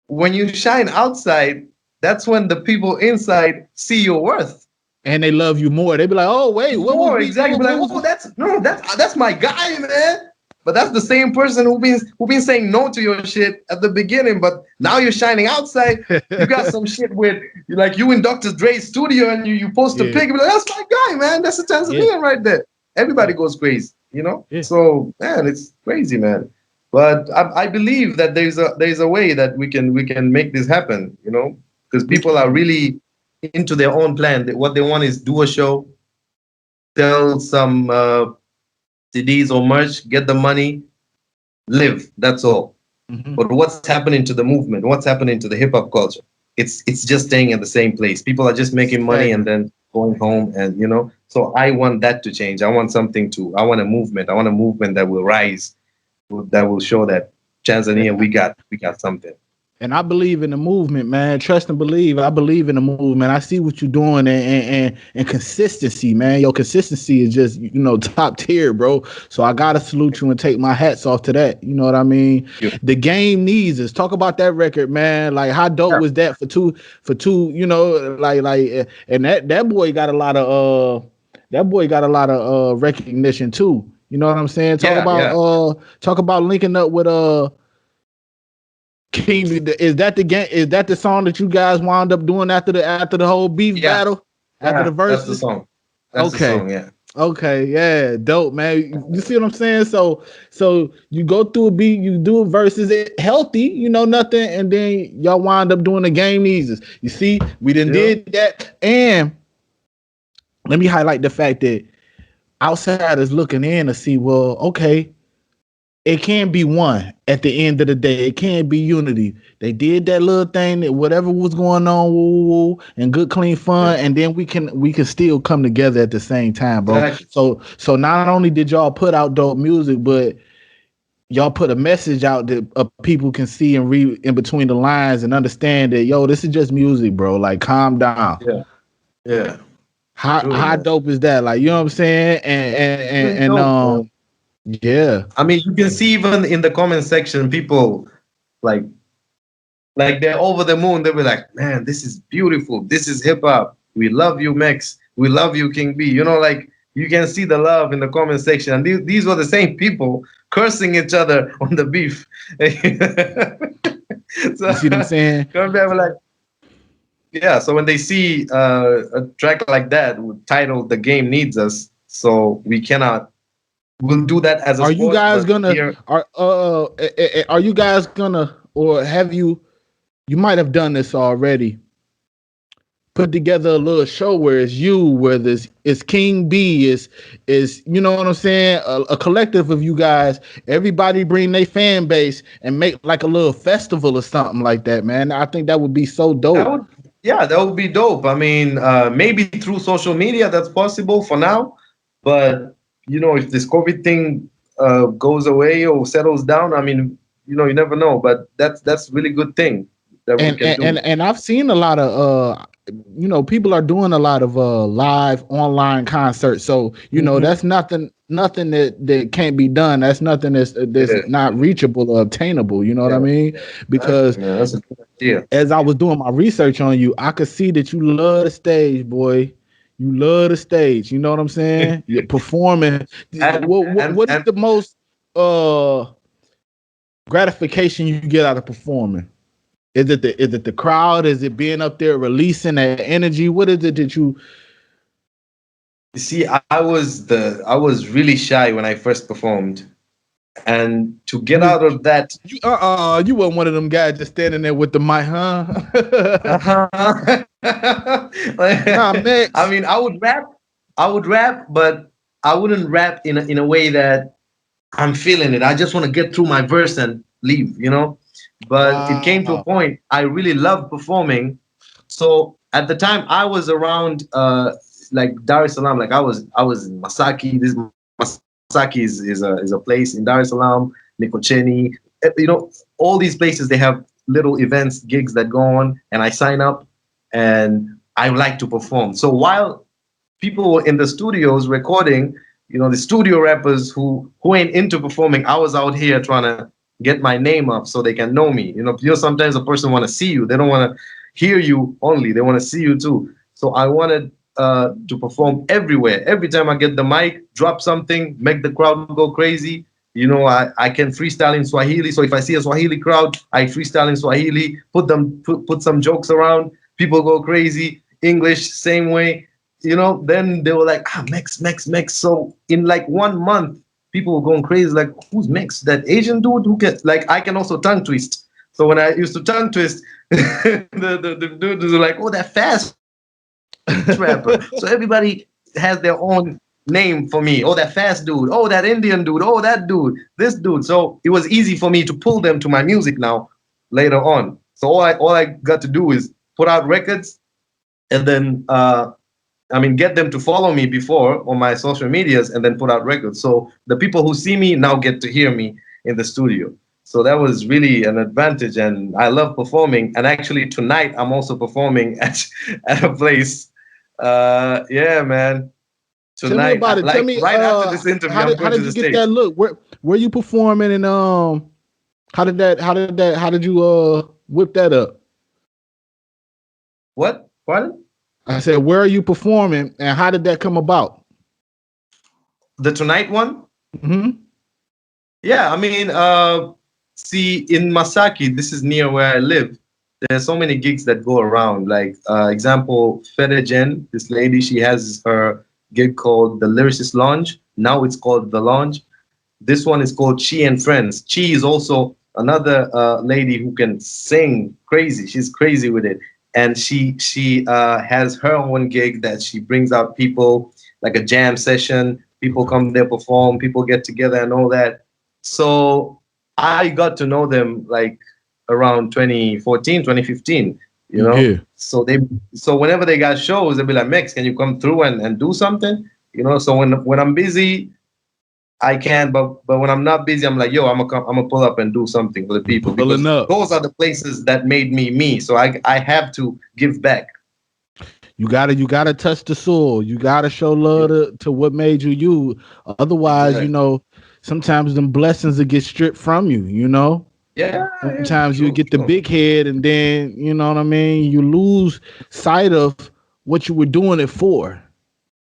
when you shine outside, that's when the people inside see your worth. And they love you more. They be like, "Oh wait, what was we?" Exactly. Like, oh, that's my guy, man. But that's the same person who been saying no to your shit at the beginning, but now you're shining outside. You got some shit with like you in Dr. Dre's studio and you post a pic. Like, that's my guy, man. That's a Tanzanian right there. Everybody goes crazy, you know. So man, it's crazy, man. But I believe that there's a way that we can make this happen, you know, because people are really into their own plan. What they want is do a show, sell some CDs or merch, get the money, live. That's all. Mm-hmm. But what's happening to the movement? What's happening to the hip hop culture? It's just staying at the same place. People are just making money and then going home, and you know. So I want that to change. I want I want a movement. I want a movement that will rise, that will show that Tanzania, we got something. And I believe in the movement, man. Trust and believe. I believe in the movement. I see what you're doing and consistency, man. Your consistency is just, you know, top tier, bro. So I gotta salute you and take my hats off to that. You know what I mean? The game needs us. Talk about that record, man. Like how dope was that for two, you know, like and that boy got a lot of recognition too. You know what I'm saying? Talk about linking up with Is that the game? Is that the song that you guys wound up doing after the whole beef battle? After the verses? That's the song. That's the song, yeah. Okay, yeah, dope, man. You see what I'm saying? So you go through a beat, you do a verses, it healthy, you know, nothing, and then y'all wind up doing the game eases. You see, we did that, and let me highlight the fact that outsiders looking in to see, well, okay, it can be one at the end of the day. It can be unity. They did that little thing that whatever was going on, and good clean fun, and then we can still come together at the same time, bro. Exactly. So not only did y'all put out dope music, but y'all put a message out that people can see and read in between the lines and understand that, yo, this is just music, bro. Like, calm down. Yeah. How dope is that? Like, you know what I'm saying? And yeah. I mean, you can see even in the comment section, people like they're over the moon. They'll be like, man, this is beautiful. This is hip hop. We love you, Mex. We love you, King B. You know, like you can see the love in the comment section. And these were the same people cursing each other on the beef. So, you see what I'm saying? Like, yeah, so when they see a track like that titled "The Game Needs Us," so we'll do that as a are sport. You guys gonna are you guys gonna, or have you might have done this already, put together a little show where it's King B, is you know what I'm saying, a collective of you guys, everybody bring their fan base and make like a little festival or something like that, man. I think that would be so dope. That would be dope. I mean, maybe through social media that's possible for now, but you know, if this COVID thing goes away or settles down, I mean, you know, you never know. But that's really good thing that we can do. And I've seen a lot of you know, people are doing a lot of live online concerts. So, you know, that's nothing that can't be done. That's nothing that's not reachable or obtainable. You know what I mean? Because that's a good idea. As I was doing my research on you, I could see that you love the stage, boy. You love the stage. You know what I'm saying? You're performing. What is the most gratification you get out of performing? Is it the crowd? Is it being up there releasing that energy? What is it that you see? I was really shy when I first performed, and to get out of that, you weren't one of them guys just standing there with the mic, huh? Nah, Mex. I mean, I would rap, but I wouldn't rap in a way that I'm feeling it. I just want to get through my verse and leave, you know. But it came to a point I really loved performing. So at the time I was around like Dar es Salaam, like I was in Masaki. This Masaki is a place in Dar es Salaam, Mikocheni. You know, all these places, they have little events, gigs that go on, and I sign up and I like to perform. So while people were in the studios recording, you know, the studio rappers who ain't into performing, I was out here trying to get my name up so they can know me. You know, sometimes a person want to see you. They don't want to hear you only. They want to see you too. So I wanted to perform everywhere. Every time I get the mic, drop something, make the crowd go crazy. You know, I can freestyle in Swahili. So if I see a Swahili crowd, I freestyle in Swahili, put some jokes around. People go crazy. English, same way. You know, then they were like, Mex. So in like 1 month, people were going crazy. Like, who's Mex? That Asian dude who can, like, I can also tongue twist. So when I used to tongue twist, the dudes were like, oh, that fast rapper. So everybody has their own name for me. Oh, that fast dude. Oh, that Indian dude. Oh, that dude. This dude. So it was easy for me to pull them to my music now later on. So all I got to do is put out records and then get them to follow me before on my social medias and then put out records. So the people who see me now get to hear me in the studio. So that was really an advantage, and I love performing. And actually tonight I'm also performing at a place. Yeah, man. Tell me Tonight, about it. Like, Tell me right after this interview, how did you get that look? Where you performing, and how did you whip that up? What? Pardon? I said, where are you performing, and how did that come about? The tonight one? Mm-hmm. Yeah, I mean, see, in Masaki, this is near where I live. There's so many gigs that go around. Like, example, Fede Jen, this lady, she has her gig called the Lyricist Lounge. Now it's called the Lounge. This one is called Chi and Friends. Chi is also another lady who can sing crazy. She's crazy with it, and she has her own gig that she brings out people, like a jam session. People come there, perform. People get together and all that. So I got to know them like around 2014, 2015. You know, Yeah. so whenever they got shows, they'll be like, Mex, can you come through and do something? You know, so when I'm busy, I can, but when I'm not busy, I'm like, yo, I'm gonna pull up and do something for the people, because Pulling up. those are the places that made me me. So I have to give back. You gotta touch the soil. You gotta show love to what made you you. Otherwise, Exactly. sometimes them blessings will get stripped from you, Yeah, yeah, Sometimes you true, get the true. big head and then, you know what I mean, you lose sight of what you were doing it for.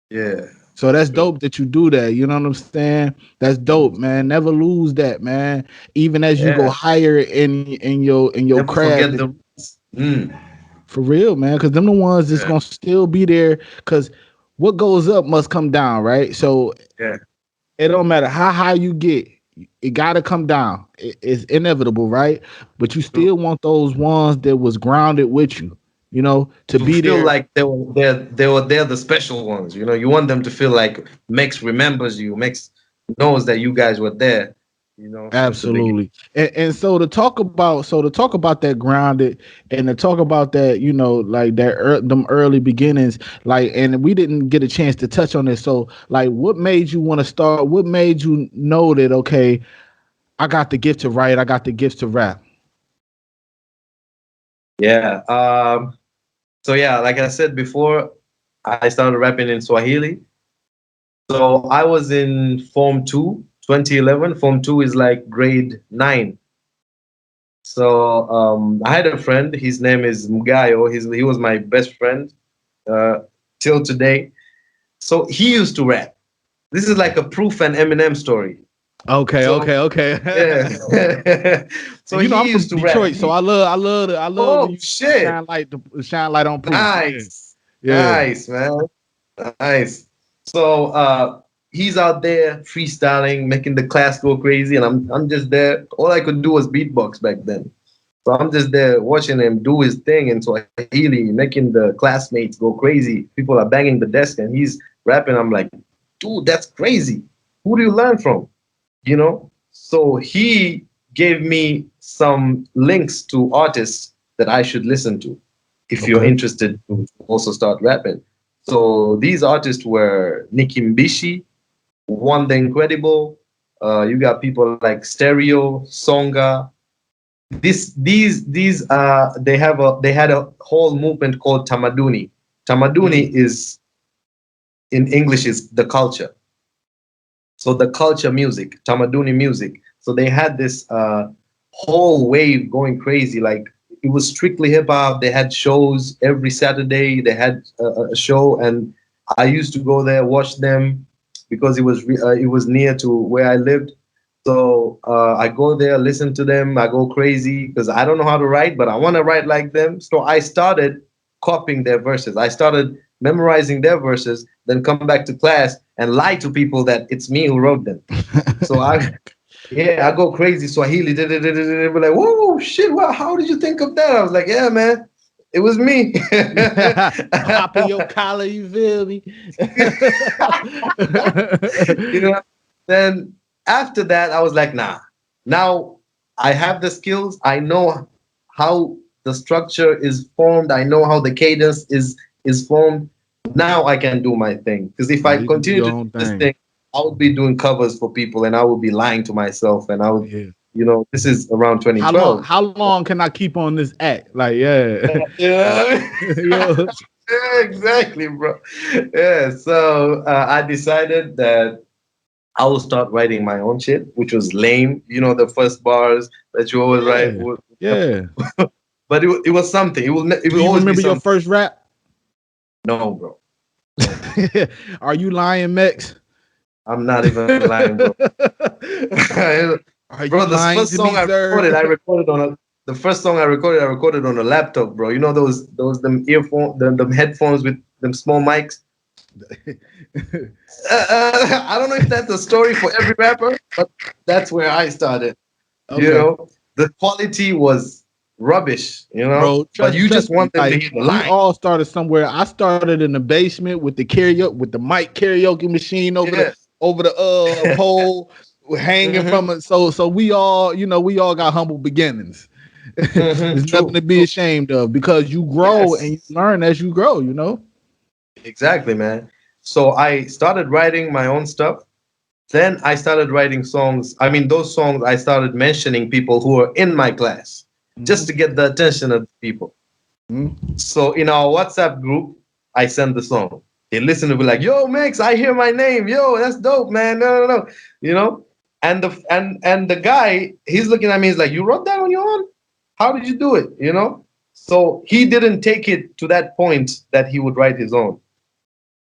Yeah, So that's true. dope that you do that. You know what I'm saying? That's dope, man. Never lose that, man. Even as you go Yeah, higher in your never craft, forget the roots. Mm. for real, man. Because them the ones that's Yeah, gonna still be there. Because what goes up must come down, right? So yeah, it don't matter how high you get, it gotta come down. It's inevitable, right? But you true. still want those ones that was grounded with you, to To be feel there. like they're the special ones. You know, you want them to feel like Mex remembers you. Mex knows that you guys were there. You know, since the beginning. Absolutely. And so to talk about that grounded and to talk about that, like them early beginnings, like, and we didn't get a chance to touch on this. So like what made you want to start? What made you know that, okay, I got the gift to write, I got the gift to rap? Yeah. So yeah, like I said before, I started rapping in Swahili. So I was in Form 2, 2011. Form 2 is like grade 9. So I had a friend. His name is Mugayo. He was my best friend uh, till today. So he used to rap. This is like a Proof and Eminem story. Okay, So okay, okay. yeah. So And he I'm from used to rap. Detroit, so I love when Oh you shit. shine light on proof. Yeah. Nice. Yeah. Nice, man. Nice. So he's out there freestyling, making the class go crazy, and I'm just there. All I could do was beatbox back then. So I'm just there watching him do his thing in Swahili, making the classmates go crazy. People are banging the desk and he's rapping. I'm like, dude, that's crazy. Who do you learn from? You know? So he gave me some links to artists that I should listen to if you're Okay. interested to also start rapping. So these artists were Nicki Mbishi, One the Incredible. You got people like Stereo, Songa. These they had a whole movement called Tamaduni. Tamaduni Mm. is in English is the culture. So the culture music, Tamaduni music. So they had this whole wave going crazy. Like it was strictly hip hop. They had shows every Saturday. They had a show, and I used to go there watch them because it was near to where I lived. So I go there, listen to them. I go crazy because I don't know how to write, but I want to write like them. So I started copying their verses. I started memorizing their verses, then come back to class and lie to people that it's me who wrote them. So I go crazy Swahili. We're like, whoa, shit! Wow, how did you think of that? I was like, yeah, man, it was me. Popping your collar, you feel me? You know. Then after that, I was like, nah. Now I have the skills. I know how the structure is formed. I know how the cadence is formed. Now I can do my thing. Because if Now I you can do continue your to do own this thing. thing, I would be doing covers for people, and I would be lying to myself. And I would, Yeah. this is around How long? 2012. How long can I keep on this act? Like, yeah. Yeah. Yeah. Yeah, exactly, bro. Yeah, so I decided that I will start writing my own shit, which was lame. You know, the first bars that you always write. Yeah. Yeah. But it was something. It Do will you always be remember your something. first rap? No, bro. No. Are you lying, Mex? I'm not even lying, bro. Are you Bro, the lying first to song me, sir? I recorded on a the first song I recorded on a laptop, bro. You know those them earphone, them headphones with them small mics. I don't know if that's a story for every rapper, but that's where I started. You Okay. know, the quality was rubbish. You know, Bro, but you just trust me. want them to Like hear the we line. all started somewhere. I started in the basement with the karaoke with the mic karaoke machine Yeah. over the pole hanging Hmm. from it. So we all, we all got humble beginnings. Hmm. There's nothing True. to be True. ashamed of because you grow and you Yes. learn as you grow. Exactly, man. So I started writing my own stuff. Then I started writing songs. I mean, those songs I started mentioning people who were in my class just to Hmm. get the attention of the people. Hmm. So in our WhatsApp group, I send the song. They listen to be like, "Yo, Mex, I hear my name. Yo, that's dope, man. No, no, no." You know, and the guy, he's looking at me. He's like, "You wrote that on your own? How did you do it?" You know. So he didn't take it to that point that he would write his own,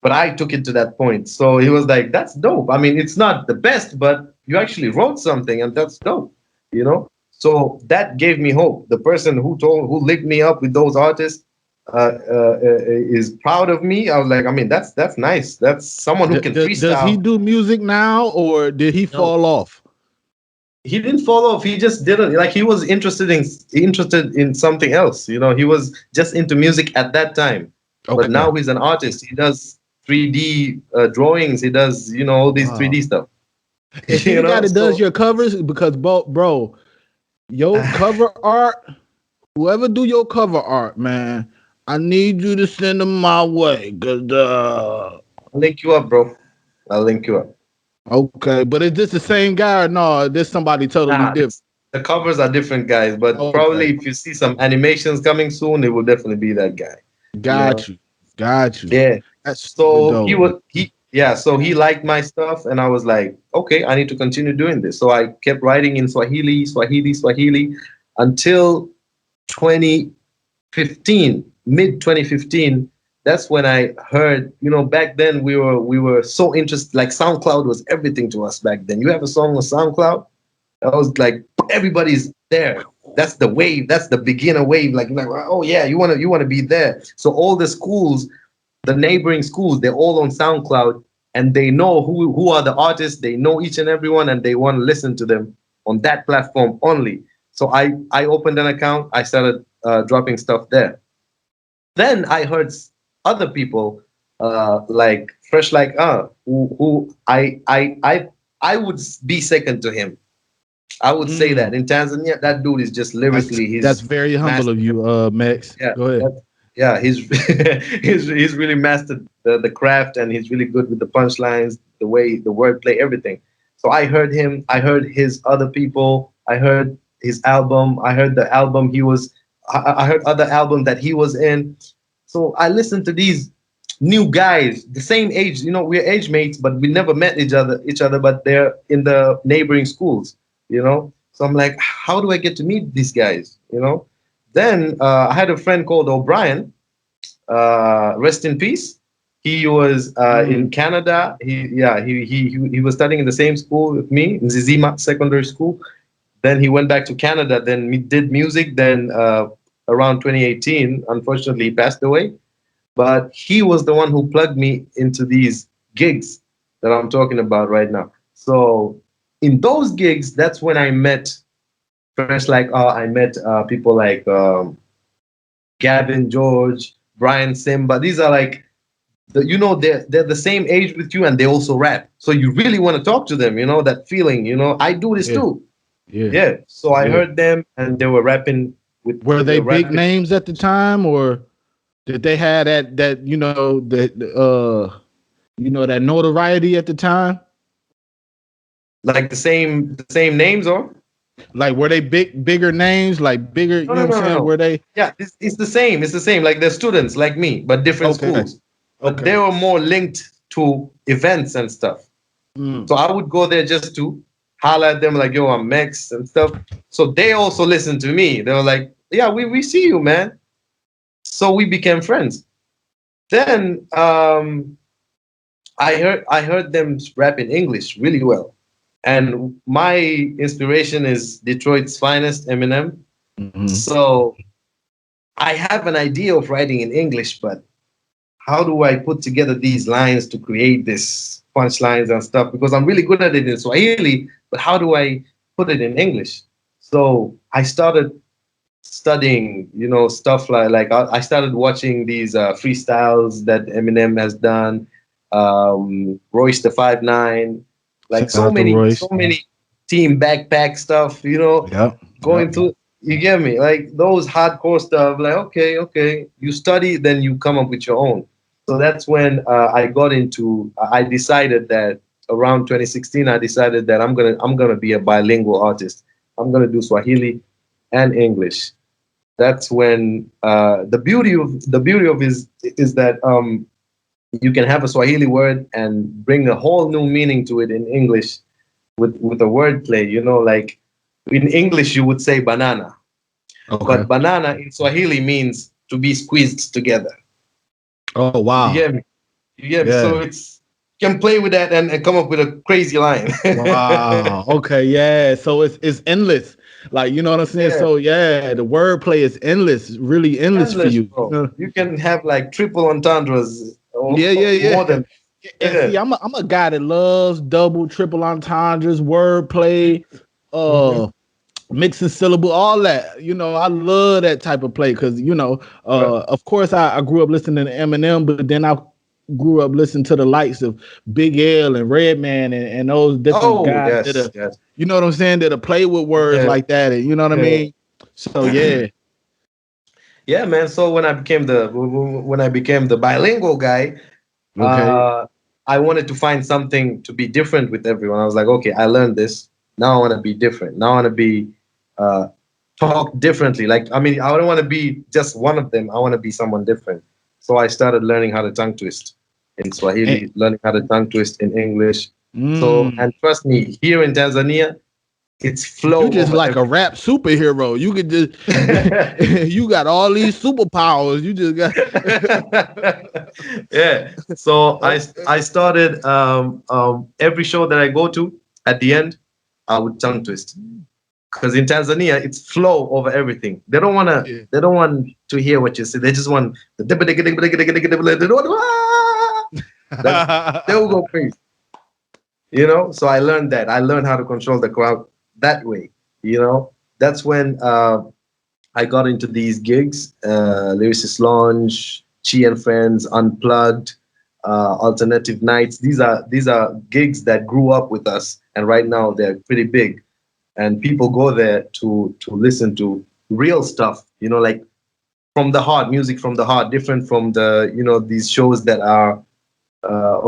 but I took it to that point. So he was like, "That's dope. I mean, it's not the best, but you actually wrote something, and that's dope." You know. So that gave me hope. The person who linked me up with those artists is proud of me. I was like, I mean, that's nice. That's someone who can Does he freestyle. do music now or did he No, fall off? he didn't fall off. He just didn't like. He was interested in something else. You know, he was just into music at that time. But Okay. now he's an artist. He does 3D drawings. He does all these Wow. 3D stuff. Is he You the guy know, that does so your covers? Because bro, your cover art, whoever do your cover art, man, I need you to send them my way. Cause I'll link you up, bro. I'll link you up. okay, but is this the same guy or no? This somebody totally Nah, different. the covers are different guys, but Okay, probably if you see some animations coming soon, it will definitely be that guy. You know? got you, got you. Yeah. That's super So he dope. was he yeah, so he liked my stuff and I was like, okay, I need to continue doing this. So I kept writing in Swahili until 2015, mid 2015. That's when I heard, back then we were so interested, like SoundCloud was everything to us back then. You have a song on SoundCloud, I was like, everybody's there. That's the wave. That's the beginner wave. Like, oh yeah, you wanna be there. So all the schools, the neighboring schools, they're all on SoundCloud, and they know who are the artists. They know each and everyone, and they want to listen to them on that platform only. So I opened an account. I started dropping stuff there. Then I heard other people like Fresh Like who I would be second to him. I would say Mm, that in Tanzania, that dude is just that's lyrically that's his very humble of master. you, Max. Yeah, Go ahead. yeah, he's he's really mastered the craft, and he's really good with the punchlines, the way the wordplay, everything. So I heard him. I heard his other people. I heard his album. I heard the album he was. I heard other albums that he was in. So I listened to these new guys, the same age. We're age mates, but we never met each other. But they're in the neighboring schools. So I'm like, how do I get to meet these guys? Then I had a friend called O'Brien. Rest in peace. He was in Mm, Canada. He was studying in the same school with me in Zizima Secondary School. Then he went back to Canada. Then he did music. Then around 2018, unfortunately, he passed away. But he was the one who plugged me into these gigs that I'm talking about right now. So in those gigs, that's when I met Fresh Like I met people like Gavin George, Brian Simba. These are like they're the same age with you and they also rap. So you really want to talk to them, that feeling, I do this yeah, too. yeah, Yeah. So I yeah. heard them and they were rapping with Were they the big rapping. names at the time, or did they have that that notoriety at the time? Like the same names or Like were they bigger names, like bigger, no, no, what I'm no, no, saying? no. Were they Yeah, it's the same. It's the same. Like they're students like me, but different okay? schools. But they Okay. were more linked to events and stuff. Mm. So I would go there just to holler at them like, yo, I'm Mex and stuff. So they also listened to me. They were like, yeah, we see you, man. So we became friends. Then I heard them rap in English really well. And my inspiration is Detroit's finest, Eminem. Mm-hmm. So I have an idea of writing in English, but how do I put together these lines to create this punchlines and stuff? Because I'm really good at it in Swahili, but how do I put it in English? So I started studying, stuff like I started watching these freestyles that Eminem has done, Royce the 5'9", like Shout out to so Royce. many team backpack stuff, Yep. going Yep. through. You get me? Like those hardcore stuff. Like okay, you study, then you come up with your own. So that's when I got into. I decided that around 2016, I decided that I'm gonna be a bilingual artist. I'm gonna do Swahili and English. That's when the beauty of is that you can have a Swahili word and bring a whole new meaning to it in English with a wordplay. Like in English you would say banana, Okay. but banana in Swahili means to be squeezed together. Oh You wow. get me? You get me? So Yeah. it's you can play with that and come up with a crazy line. Wow. Okay. Yeah. So it's endless. Like, you know what I'm saying? Yeah, So yeah, the wordplay is endless, really endless for endless, you. You bro. know? You can have like triple entendres or Yeah, yeah, more yeah. than. And Yeah. see, I'm a guy that loves double, triple entendres, wordplay, Hmm. uh, mixing syllable, all that. I love that type of play because Right. of course I grew up listening to Eminem, but then I grew up listening to the likes of Big L and Redman and those different Oh guys that yes, are, yes. you know what I'm saying, that are play with words Yeah, like that, and you know what I yeah. mean. So yeah, Yeah, man. So when I became the bilingual guy, okay, I wanted to find something to be different with everyone. I was like, okay, I learned this. Now I want to be different. Now I want to be uh, talk differently. Like, I mean, I don't want to be just one of them. I want to be someone different. So I started learning how to tongue twist in and, Swahili, learning how to tongue twist in English. So, mm, and trust me, here in Tanzania, it's you flow just over like a everything. rap superhero. You could just you got all these superpowers. You just got Yeah. So I okay. I started every show that I go to at the end, I would tongue twist. Because in Tanzania, it's flow over everything. Yeah. They don't want to hear what you say. They just want the that's they will go crazy. So I learned that. I learned how to control the crowd that way. That's when I got into these gigs, Lyricist Lounge, Chi and Friends, Unplugged, Alternative Nights. These are gigs that grew up with us, and right now they're pretty big. And people go there to listen to real stuff. Like from the heart, music from the heart, different from these shows that are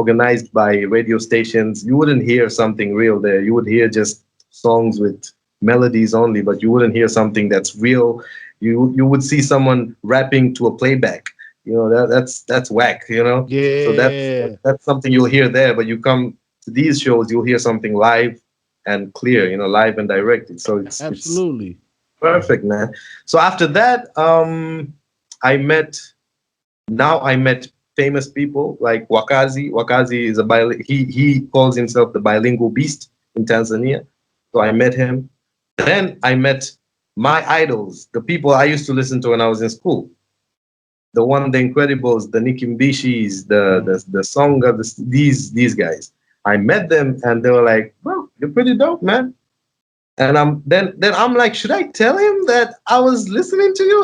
organized by radio stations. You wouldn't hear something real there. You would hear just songs with melodies only, but you wouldn't hear something that's real. You would see someone rapping to a playback. That's whack. So Yeah, that's something you'll hear there. But you come to these shows, you'll hear something live and clear. Live and direct. So it's absolutely. perfect, man. So after that, I met I met famous people like Wakazi. Wakazi is he calls himself the bilingual beast in Tanzania. So I met him. Then I met my idols, the people I used to listen to when I was in school. The Incredibles, the Nicki Mbishis, the Songa, these guys. I met them and they were like, "Bro, you're pretty dope, man." And then I'm like, should I tell him that I was listening to you,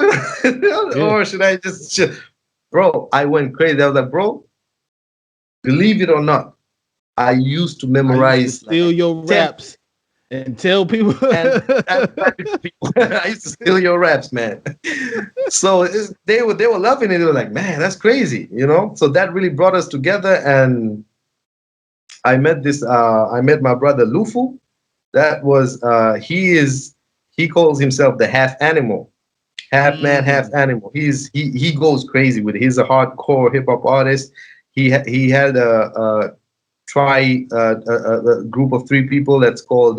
Yeah. or should I just, bro? I went crazy. I was like, bro, believe it or not, I used to I used to memorize steal like your 10 raps and tell people. and rap it to people. I used to steal your raps, man. So they were loving it. They were like, man, that's crazy. So that really brought us together, and I met my brother Lufu. That was he calls himself the half animal, half man, half Mm. animal. He goes crazy with it. He's a hardcore hip hop artist. He had a group of three people that's called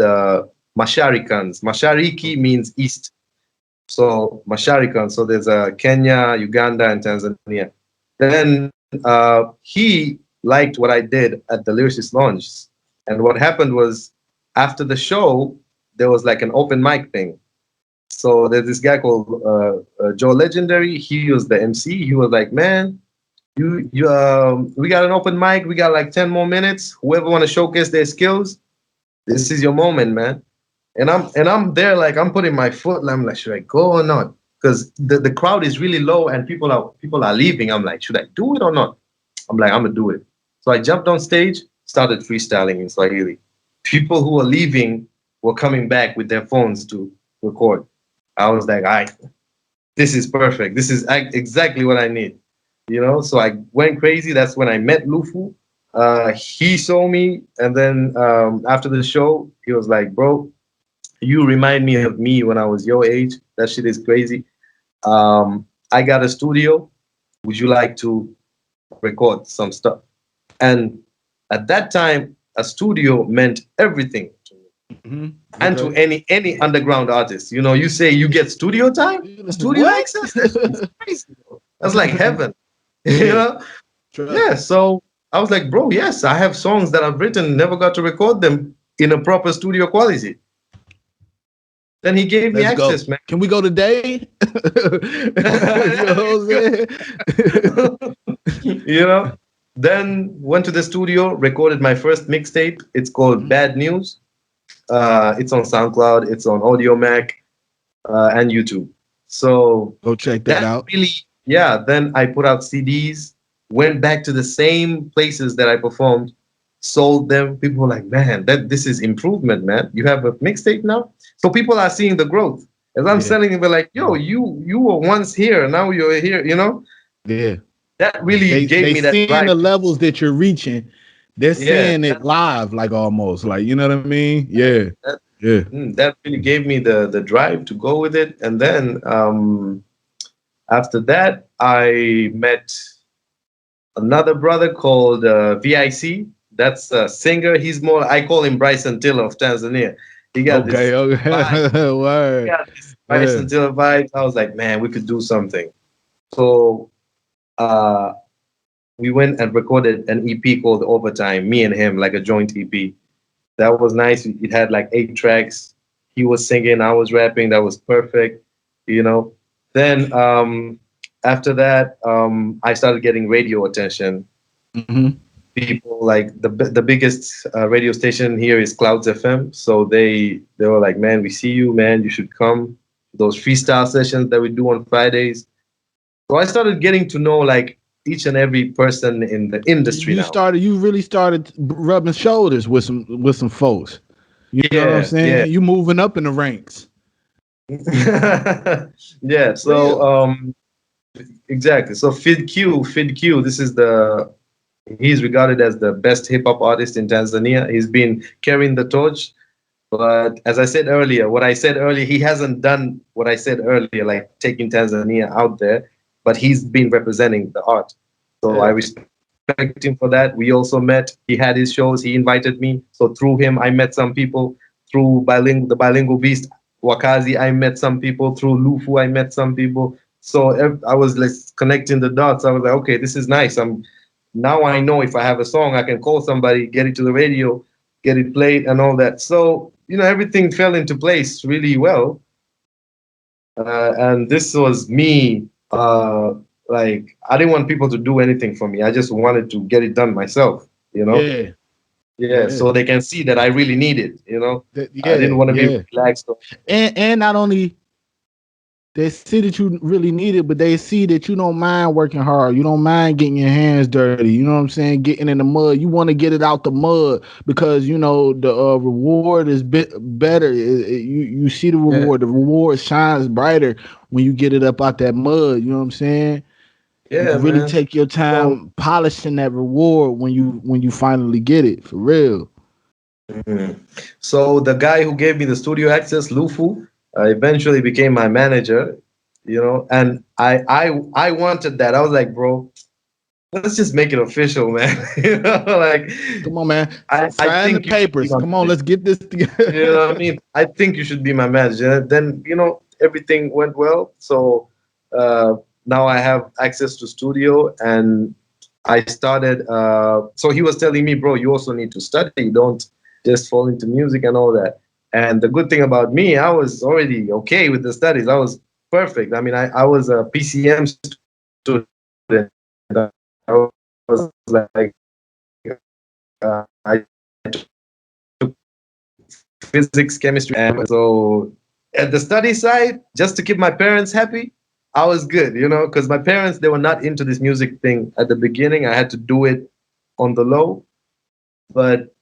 Masharikans. Mashariki means east. So Masharikans. So there's Kenya, Uganda, and Tanzania. Then he liked what I did at the Lyricist Lounge, and what happened was after the show, there was like an open mic thing. So there's this guy called Joe Legendary. He was the MC. He was like, man, we got an open mic. We got like 10 more minutes. Whoever want to showcase their skills, this is your moment, man. And I'm there, like I'm putting my foot. And I'm like, should I go or not? Because the crowd is really low and people are leaving. I'm like, should I do it or not? I'm like, I'm gonna do it. So I jumped on stage, started freestyling in Swahili. People who were leaving were coming back with their phones to record. I was like, this is perfect. This is exactly what I need. So I went crazy. That's when I met Lufu. He saw me, and then after the show, he was like, bro, you remind me of me when I was your age. That shit is crazy. I got a studio. Would you like to record some stuff? And at that time, a studio meant everything to me. Mm-hmm. And to any underground artist. You say you get studio time, studio access. That's crazy. That's like heaven. Yeah. So I was like, bro, yes, I have songs that I've written, never got to record them in a proper studio quality. Then he gave me access, man. Can we go today? Then went to the studio, recorded my first mixtape. It's called Bad News. It's on SoundCloud, it's on Audio Mac, and YouTube. So go check that out. Then I put out CDs, went back to the same places that I performed, sold them. People were like, man, this is improvement, man. You have a mixtape now? So people are seeing the growth. As I'm selling it, they're like, yo, you were once here, now you're here, Yeah. That really gave me that seeing drive. The levels that you're reaching. They're seeing it live, like almost, like, you know what I mean? Yeah. That really gave me the drive to go with it. And then after that, I met another brother called VIC. That's a singer. He's more, I call him Bryson Tiller of Tanzania. He got this vibe. Word. He got this Bryson Tiller vibes. I was like, man, we could do something. So we went and recorded an EP called Overtime, me and him, like a joint EP. That was nice. It had like 8 tracks. He was singing, I was rapping. That was perfect, Then after that, I started getting radio attention. Mm-hmm. People like the biggest radio station here is Clouds FM. So they were like, man, we see you, man. You should come. Those freestyle sessions that we do on Fridays. So I started getting to know like each and every person in the industry. You really started rubbing shoulders with some folks. You know what I'm saying? Yeah. You moving up in the ranks. Yeah. So exactly. So Fid Q, he's regarded as the best hip hop artist in Tanzania. He's been carrying the torch. But as I said earlier, he hasn't done what I said earlier, like taking Tanzania out there. But he's been representing the art. So I respect him for that. We also met. He had his shows. He invited me. So through him, I met some people. Through the bilingual beast, Wakazi, I met some people. Through Lufu, I met some people. So I was like connecting the dots. I was like, okay, this is nice. Now I know if I have a song, I can call somebody, get it to the radio, get it played and all that. So, everything fell into place really well. And this was me. Like I didn't want people to do anything for me. I just wanted to get it done myself, Yeah. So they can see that I really need it, I didn't want to be relaxed. And not only they see that you really need it, but they see that you don't mind working hard. You don't mind getting your hands dirty. You know what I'm saying? Getting in the mud. You want to get it out the mud because the reward is better. You see the reward. The reward shines brighter when you get it up out that mud. You know what I'm saying? Yeah, you really take your time polishing that reward when you finally get it for real. Mm-hmm. So the guy who gave me the studio access, Lufu, eventually became my manager, and I wanted that. I was like, bro, let's just make it official, man. Like, come on, man. I think the papers. Come on, let's get this together. You know what I mean? I think you should be my manager. Then everything went well. So now I have access to studio, and I started. So he was telling me, bro, you also need to study. Don't just fall into music and all that. And the good thing about me, I was already okay with the studies. I was perfect. I mean, I was a PCM student. I was like, I took physics, chemistry, and so at the study side, just to keep my parents happy, I was good, because my parents, they were not into this music thing at the beginning. I had to do it on the low, but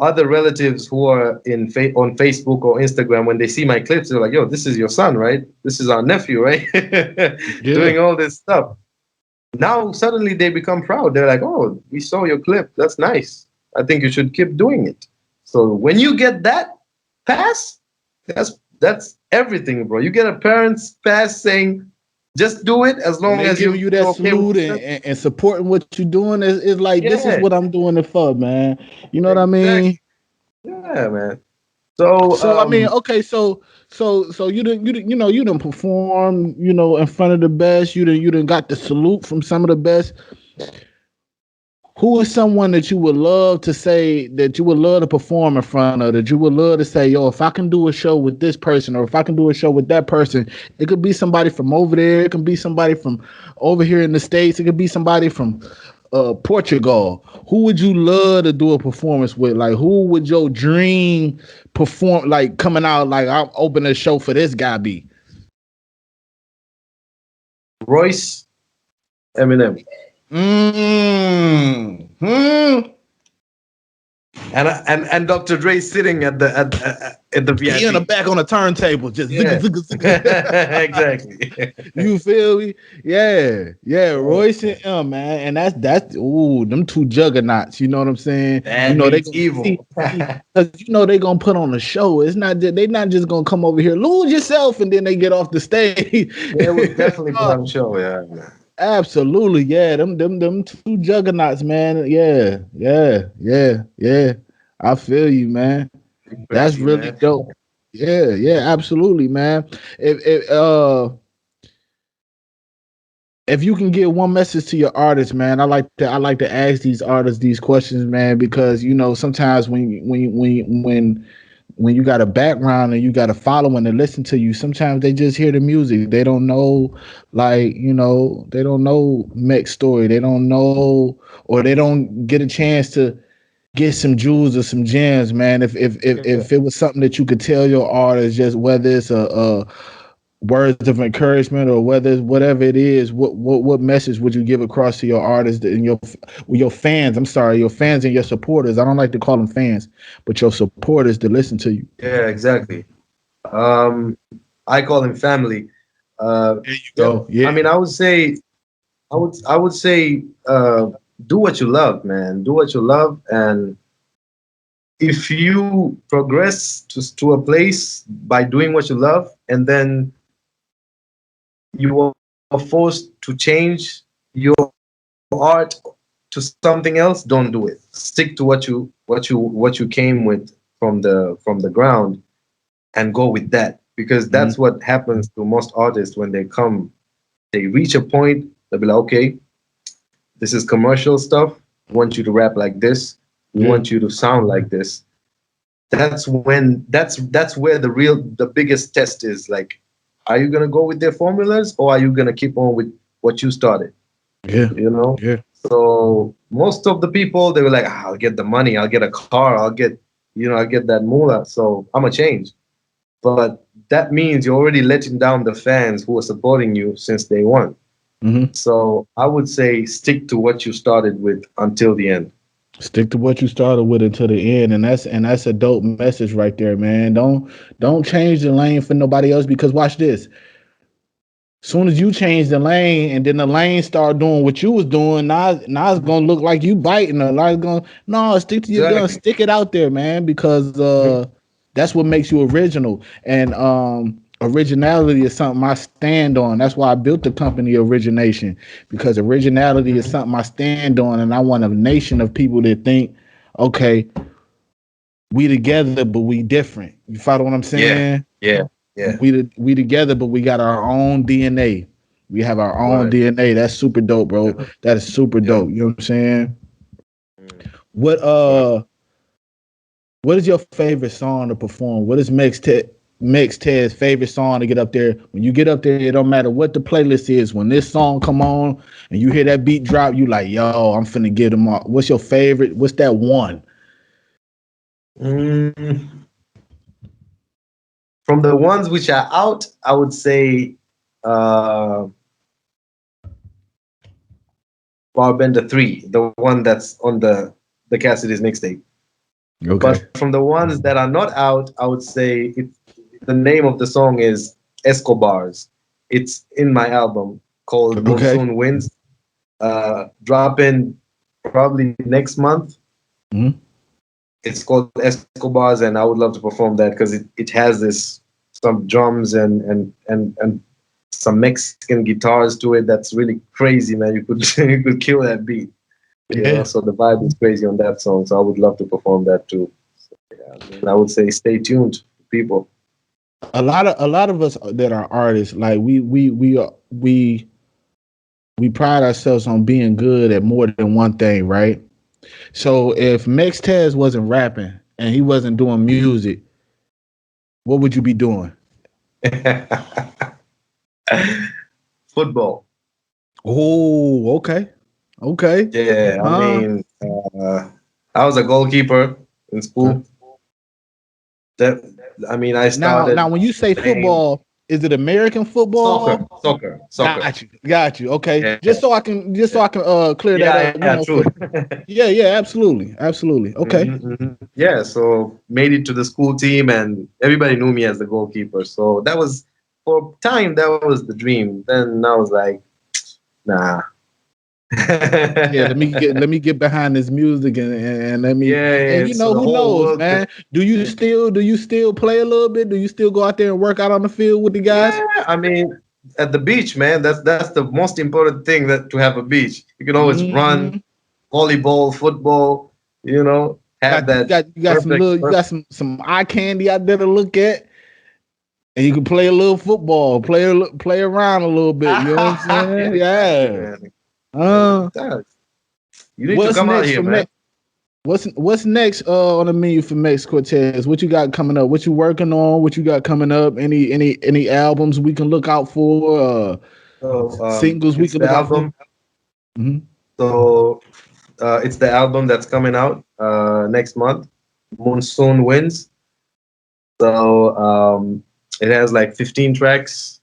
other relatives who are on Facebook or Instagram, when they see my clips, they're like, "Yo, this is your son, right? This is our nephew, right? Yeah. Doing all this stuff." Now suddenly they become proud. They're like, "Oh, we saw your clip. That's nice. I think you should keep doing it." So when you get that pass, that's everything, bro. You get a parent's pass saying, "Just do it as When long they as giving you you're that okay with salute it." and supporting what you're doing is like, this is Yeah, what I'm doing it for, man. You know what I exactly. mean? Yeah, man. So So I mean, okay, so you didn't perform, in front of the best. You didn't got the salute from some of the best. Who is someone that you would love to say that you would love to perform in front of, that you would love to say, yo, if I can do a show with this person, or if I can do a show with that person, it could be somebody from over there, it could be somebody from over here in the States, it could be somebody from Portugal. Who would you love to do a performance with? Like, who would your dream perform, like coming out, like I'll open a show for this guy be? Royce, Eminem. Mm-hmm. And Dr. Dre sitting at the He in the VIP. back on the turntable, just zigga, Yeah, zigga, zigga. exactly. You feel me? Yeah, yeah. Royce and man, and that's them two juggernauts. You know what I'm saying? That They means gonna see, evil. because they gonna put on a show. It's not they not just gonna come over here, lose yourself, and then they get off the stage. They would definitely put No, on a show. Yeah, absolutely, yeah. Them two juggernauts, man. Yeah, yeah, yeah, yeah. I feel you, man. That's crazy, really man. dope. Yeah, yeah, absolutely, man. If you can give one message to your artists, man, I like to ask these artists these questions, man, because sometimes when you got a background and you got a following to listen to you, sometimes they just hear the music. They don't know, like, they don't know Mex story. They don't know, or they don't get a chance to get some jewels or some gems, man. If it was something that you could tell your artists, just whether it's a words of encouragement or whether it's whatever it is, what message would you give across to your artists and your fans? I'm sorry, your fans and your supporters. I don't like to call them fans, but your supporters to listen to you. Yeah, exactly. I call him family. There you Yeah, go. Yeah. I mean, I would say, do what you love, man. Do what you love, and if you progress to a place by doing what you love, and then you are forced to change your art to something else, don't do it. Stick to what you came with from the ground, and go with that, because Mhm. that's what happens to most artists when they reach a point. They'll be like, okay, this is commercial stuff. We want you to rap like this. We Yeah. want you to sound like this. That's where the biggest test is. Like, are you gonna go with their formulas, or are you gonna keep on with what you started? Yeah. You know. Yeah. So most of the people, they were like, "Ah, I'll get the money, I'll get a car, I'll get that moolah, so I'm gonna change." But that means you're already letting down the fans who are supporting you since day one. Hmm. So I would say stick to what you started with until the end. Stick to what you started with until the end, and that's a dope message right there, man. Don't change the lane for nobody else, because watch this. Soon as you change the lane and then the lane start doing what you was doing, now it's gonna look like you biting, or like it's gonna, no, stick to your gun, Exactly. stick it out there, man, because Mhm. that's what makes you original. And originality is something I stand on. That's why I built the company Origination, because originality is something I stand on, and I want a nation of people that think, okay, we together but we different. You follow what I'm Yeah, saying? yeah, yeah. We together, but we got our own DNA. We have our own Right. DNA. That's super dope, bro. Yeah, That is super yeah. dope. You know what I'm saying? Mm. What Right. What is your favorite song to perform? What is Mex Ted's favorite song to get up there? When you get up there, it don't matter what the playlist is. When this song come on and you hear that beat drop, you like, yo, I'm finna get them all. What's your favorite? What's that one? From the ones which are out, I would say Barbender 3, the one that's on the Cassidy's mixtape. Okay. But from the ones that are not out, I would say the name of the song is Escobars. It's in my album called Monsoon Winds. Dropping probably next month. Mm-hmm. It's called Escobars, and I would love to perform that because it has some drums and some Mexican guitars to it. That's really crazy, man. You could you could kill that beat. You know, so the vibe is crazy on that song. So I would love to perform that too. So, yeah, I would say stay tuned, people. A lot of us that are artists, like we pride ourselves on being good at more than one thing, right? So if Mex Tez wasn't rapping and he wasn't doing music, what would you be doing? Football. Oh, okay. Okay. Yeah, I mean, I was a goalkeeper in school. That I mean, I started. Now, when you say football, is it American football? Soccer. Got you. Okay, Yeah. just so I can clear that up. Yeah, true. yeah, absolutely. Okay. Mm-hmm. Yeah, so made it to the school team, and everybody knew me as the goalkeeper. So that was for time. That was the dream. Then I was like, nah. Yeah, let me get behind this music and let me and so who knows, man. Do you still play a little bit? Do you still go out there and work out on the field with the guys? Yeah, I mean, at the beach, man. That's the most important thing, that to have a beach. You can always run, volleyball, football. You know, have you got some eye candy out there to look at. And you can play a little football, play around a little bit. You know what I'm saying? Yeah. You need to come out here, man. What's next on the menu for Mex Cortez? What you got coming up? What you working on? What you got coming up? Any albums we can look out for? Singles we can look out for? Mm-hmm. So it's the album that's coming out next month, Monsoon Winds. So it has like 15 tracks,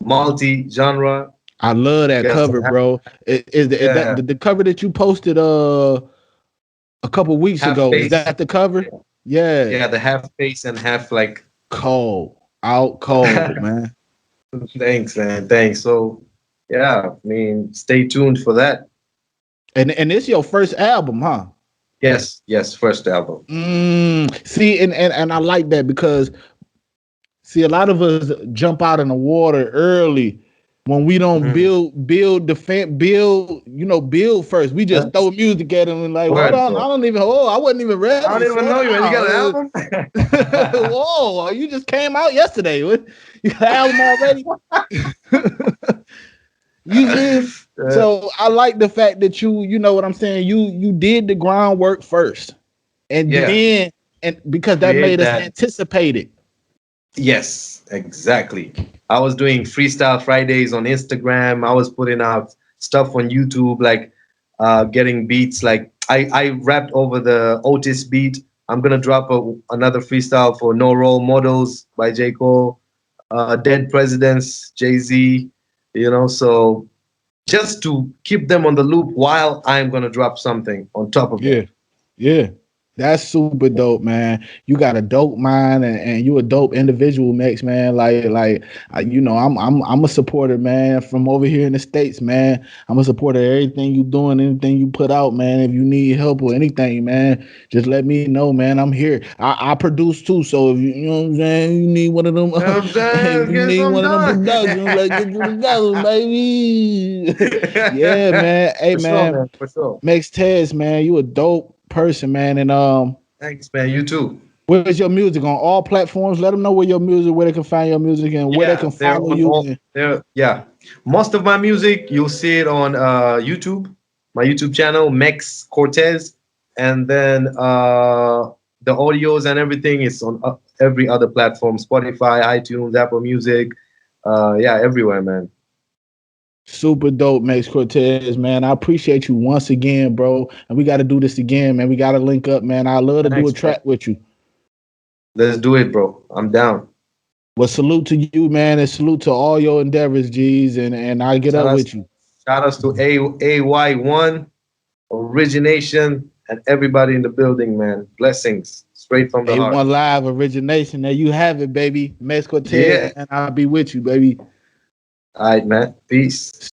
multi-genre. I love that cover, bro. Is the cover that you posted a couple weeks ago? Face. Is that the cover? Yeah, the half face and half like cold, man. Thanks, man. Thanks. So yeah, I mean, stay tuned for that. And it's your first album, huh? Yes, first album. See, and I like that because see, a lot of us jump out in the water early when we don't build first. We just throw music at them and like, hold on, I wasn't even ready. I don't even know you, man. You got an album? Whoa, you just came out yesterday. You got an album already? You did. So I like the fact that you know what I'm saying. You did the groundwork first, and then because that made us anticipate it. Yes, exactly. I was doing Freestyle Fridays on Instagram. I was putting out stuff on YouTube, like getting beats. Like I rapped over the Otis beat. I'm gonna drop another freestyle for No Role Models by J. Cole, Dead Presidents, Jay-Z. You know, so just to keep them on the loop while I'm gonna drop something on top of it. Yeah. That's super dope, man. You got a dope mind, and you a dope individual, Mex, man. I'm a supporter, man, from over here in the States, man. I'm a supporter of everything you doing, anything you put out, man. If you need help or anything, man, just let me know, man. I'm here. I produce too, so if you know what I'm saying, you need one of them. If you need one of them productions, let's get you together, baby. Yeah, man. Hey, for man. Sure, man. For sure. Mex Tez, man, you a dope person, man, and thanks, man. You too. Where's your music on all platforms? Let them know where they can find your music, and where they can follow you. Most of my music, you'll see it on YouTube, my YouTube channel, Mex Cortez, and then the audios and everything is on every other platform: Spotify, iTunes, Apple Music, yeah, everywhere, man. Super dope, Mex Cortez, man. I appreciate you once again, bro. And we got to do this again, man. We got to link up, man. I love to do a track with you. Let's do it, bro. I'm down. Well, salute to you, man, and salute to all your endeavors, G's, and I'll get up with you. Shout outs to AYONE, Origination, and everybody in the building, man. Blessings straight from the heart. A1 Live Origination. There you have it, baby. Mex Cortez, and I'll be with you, baby. All right, man. Peace.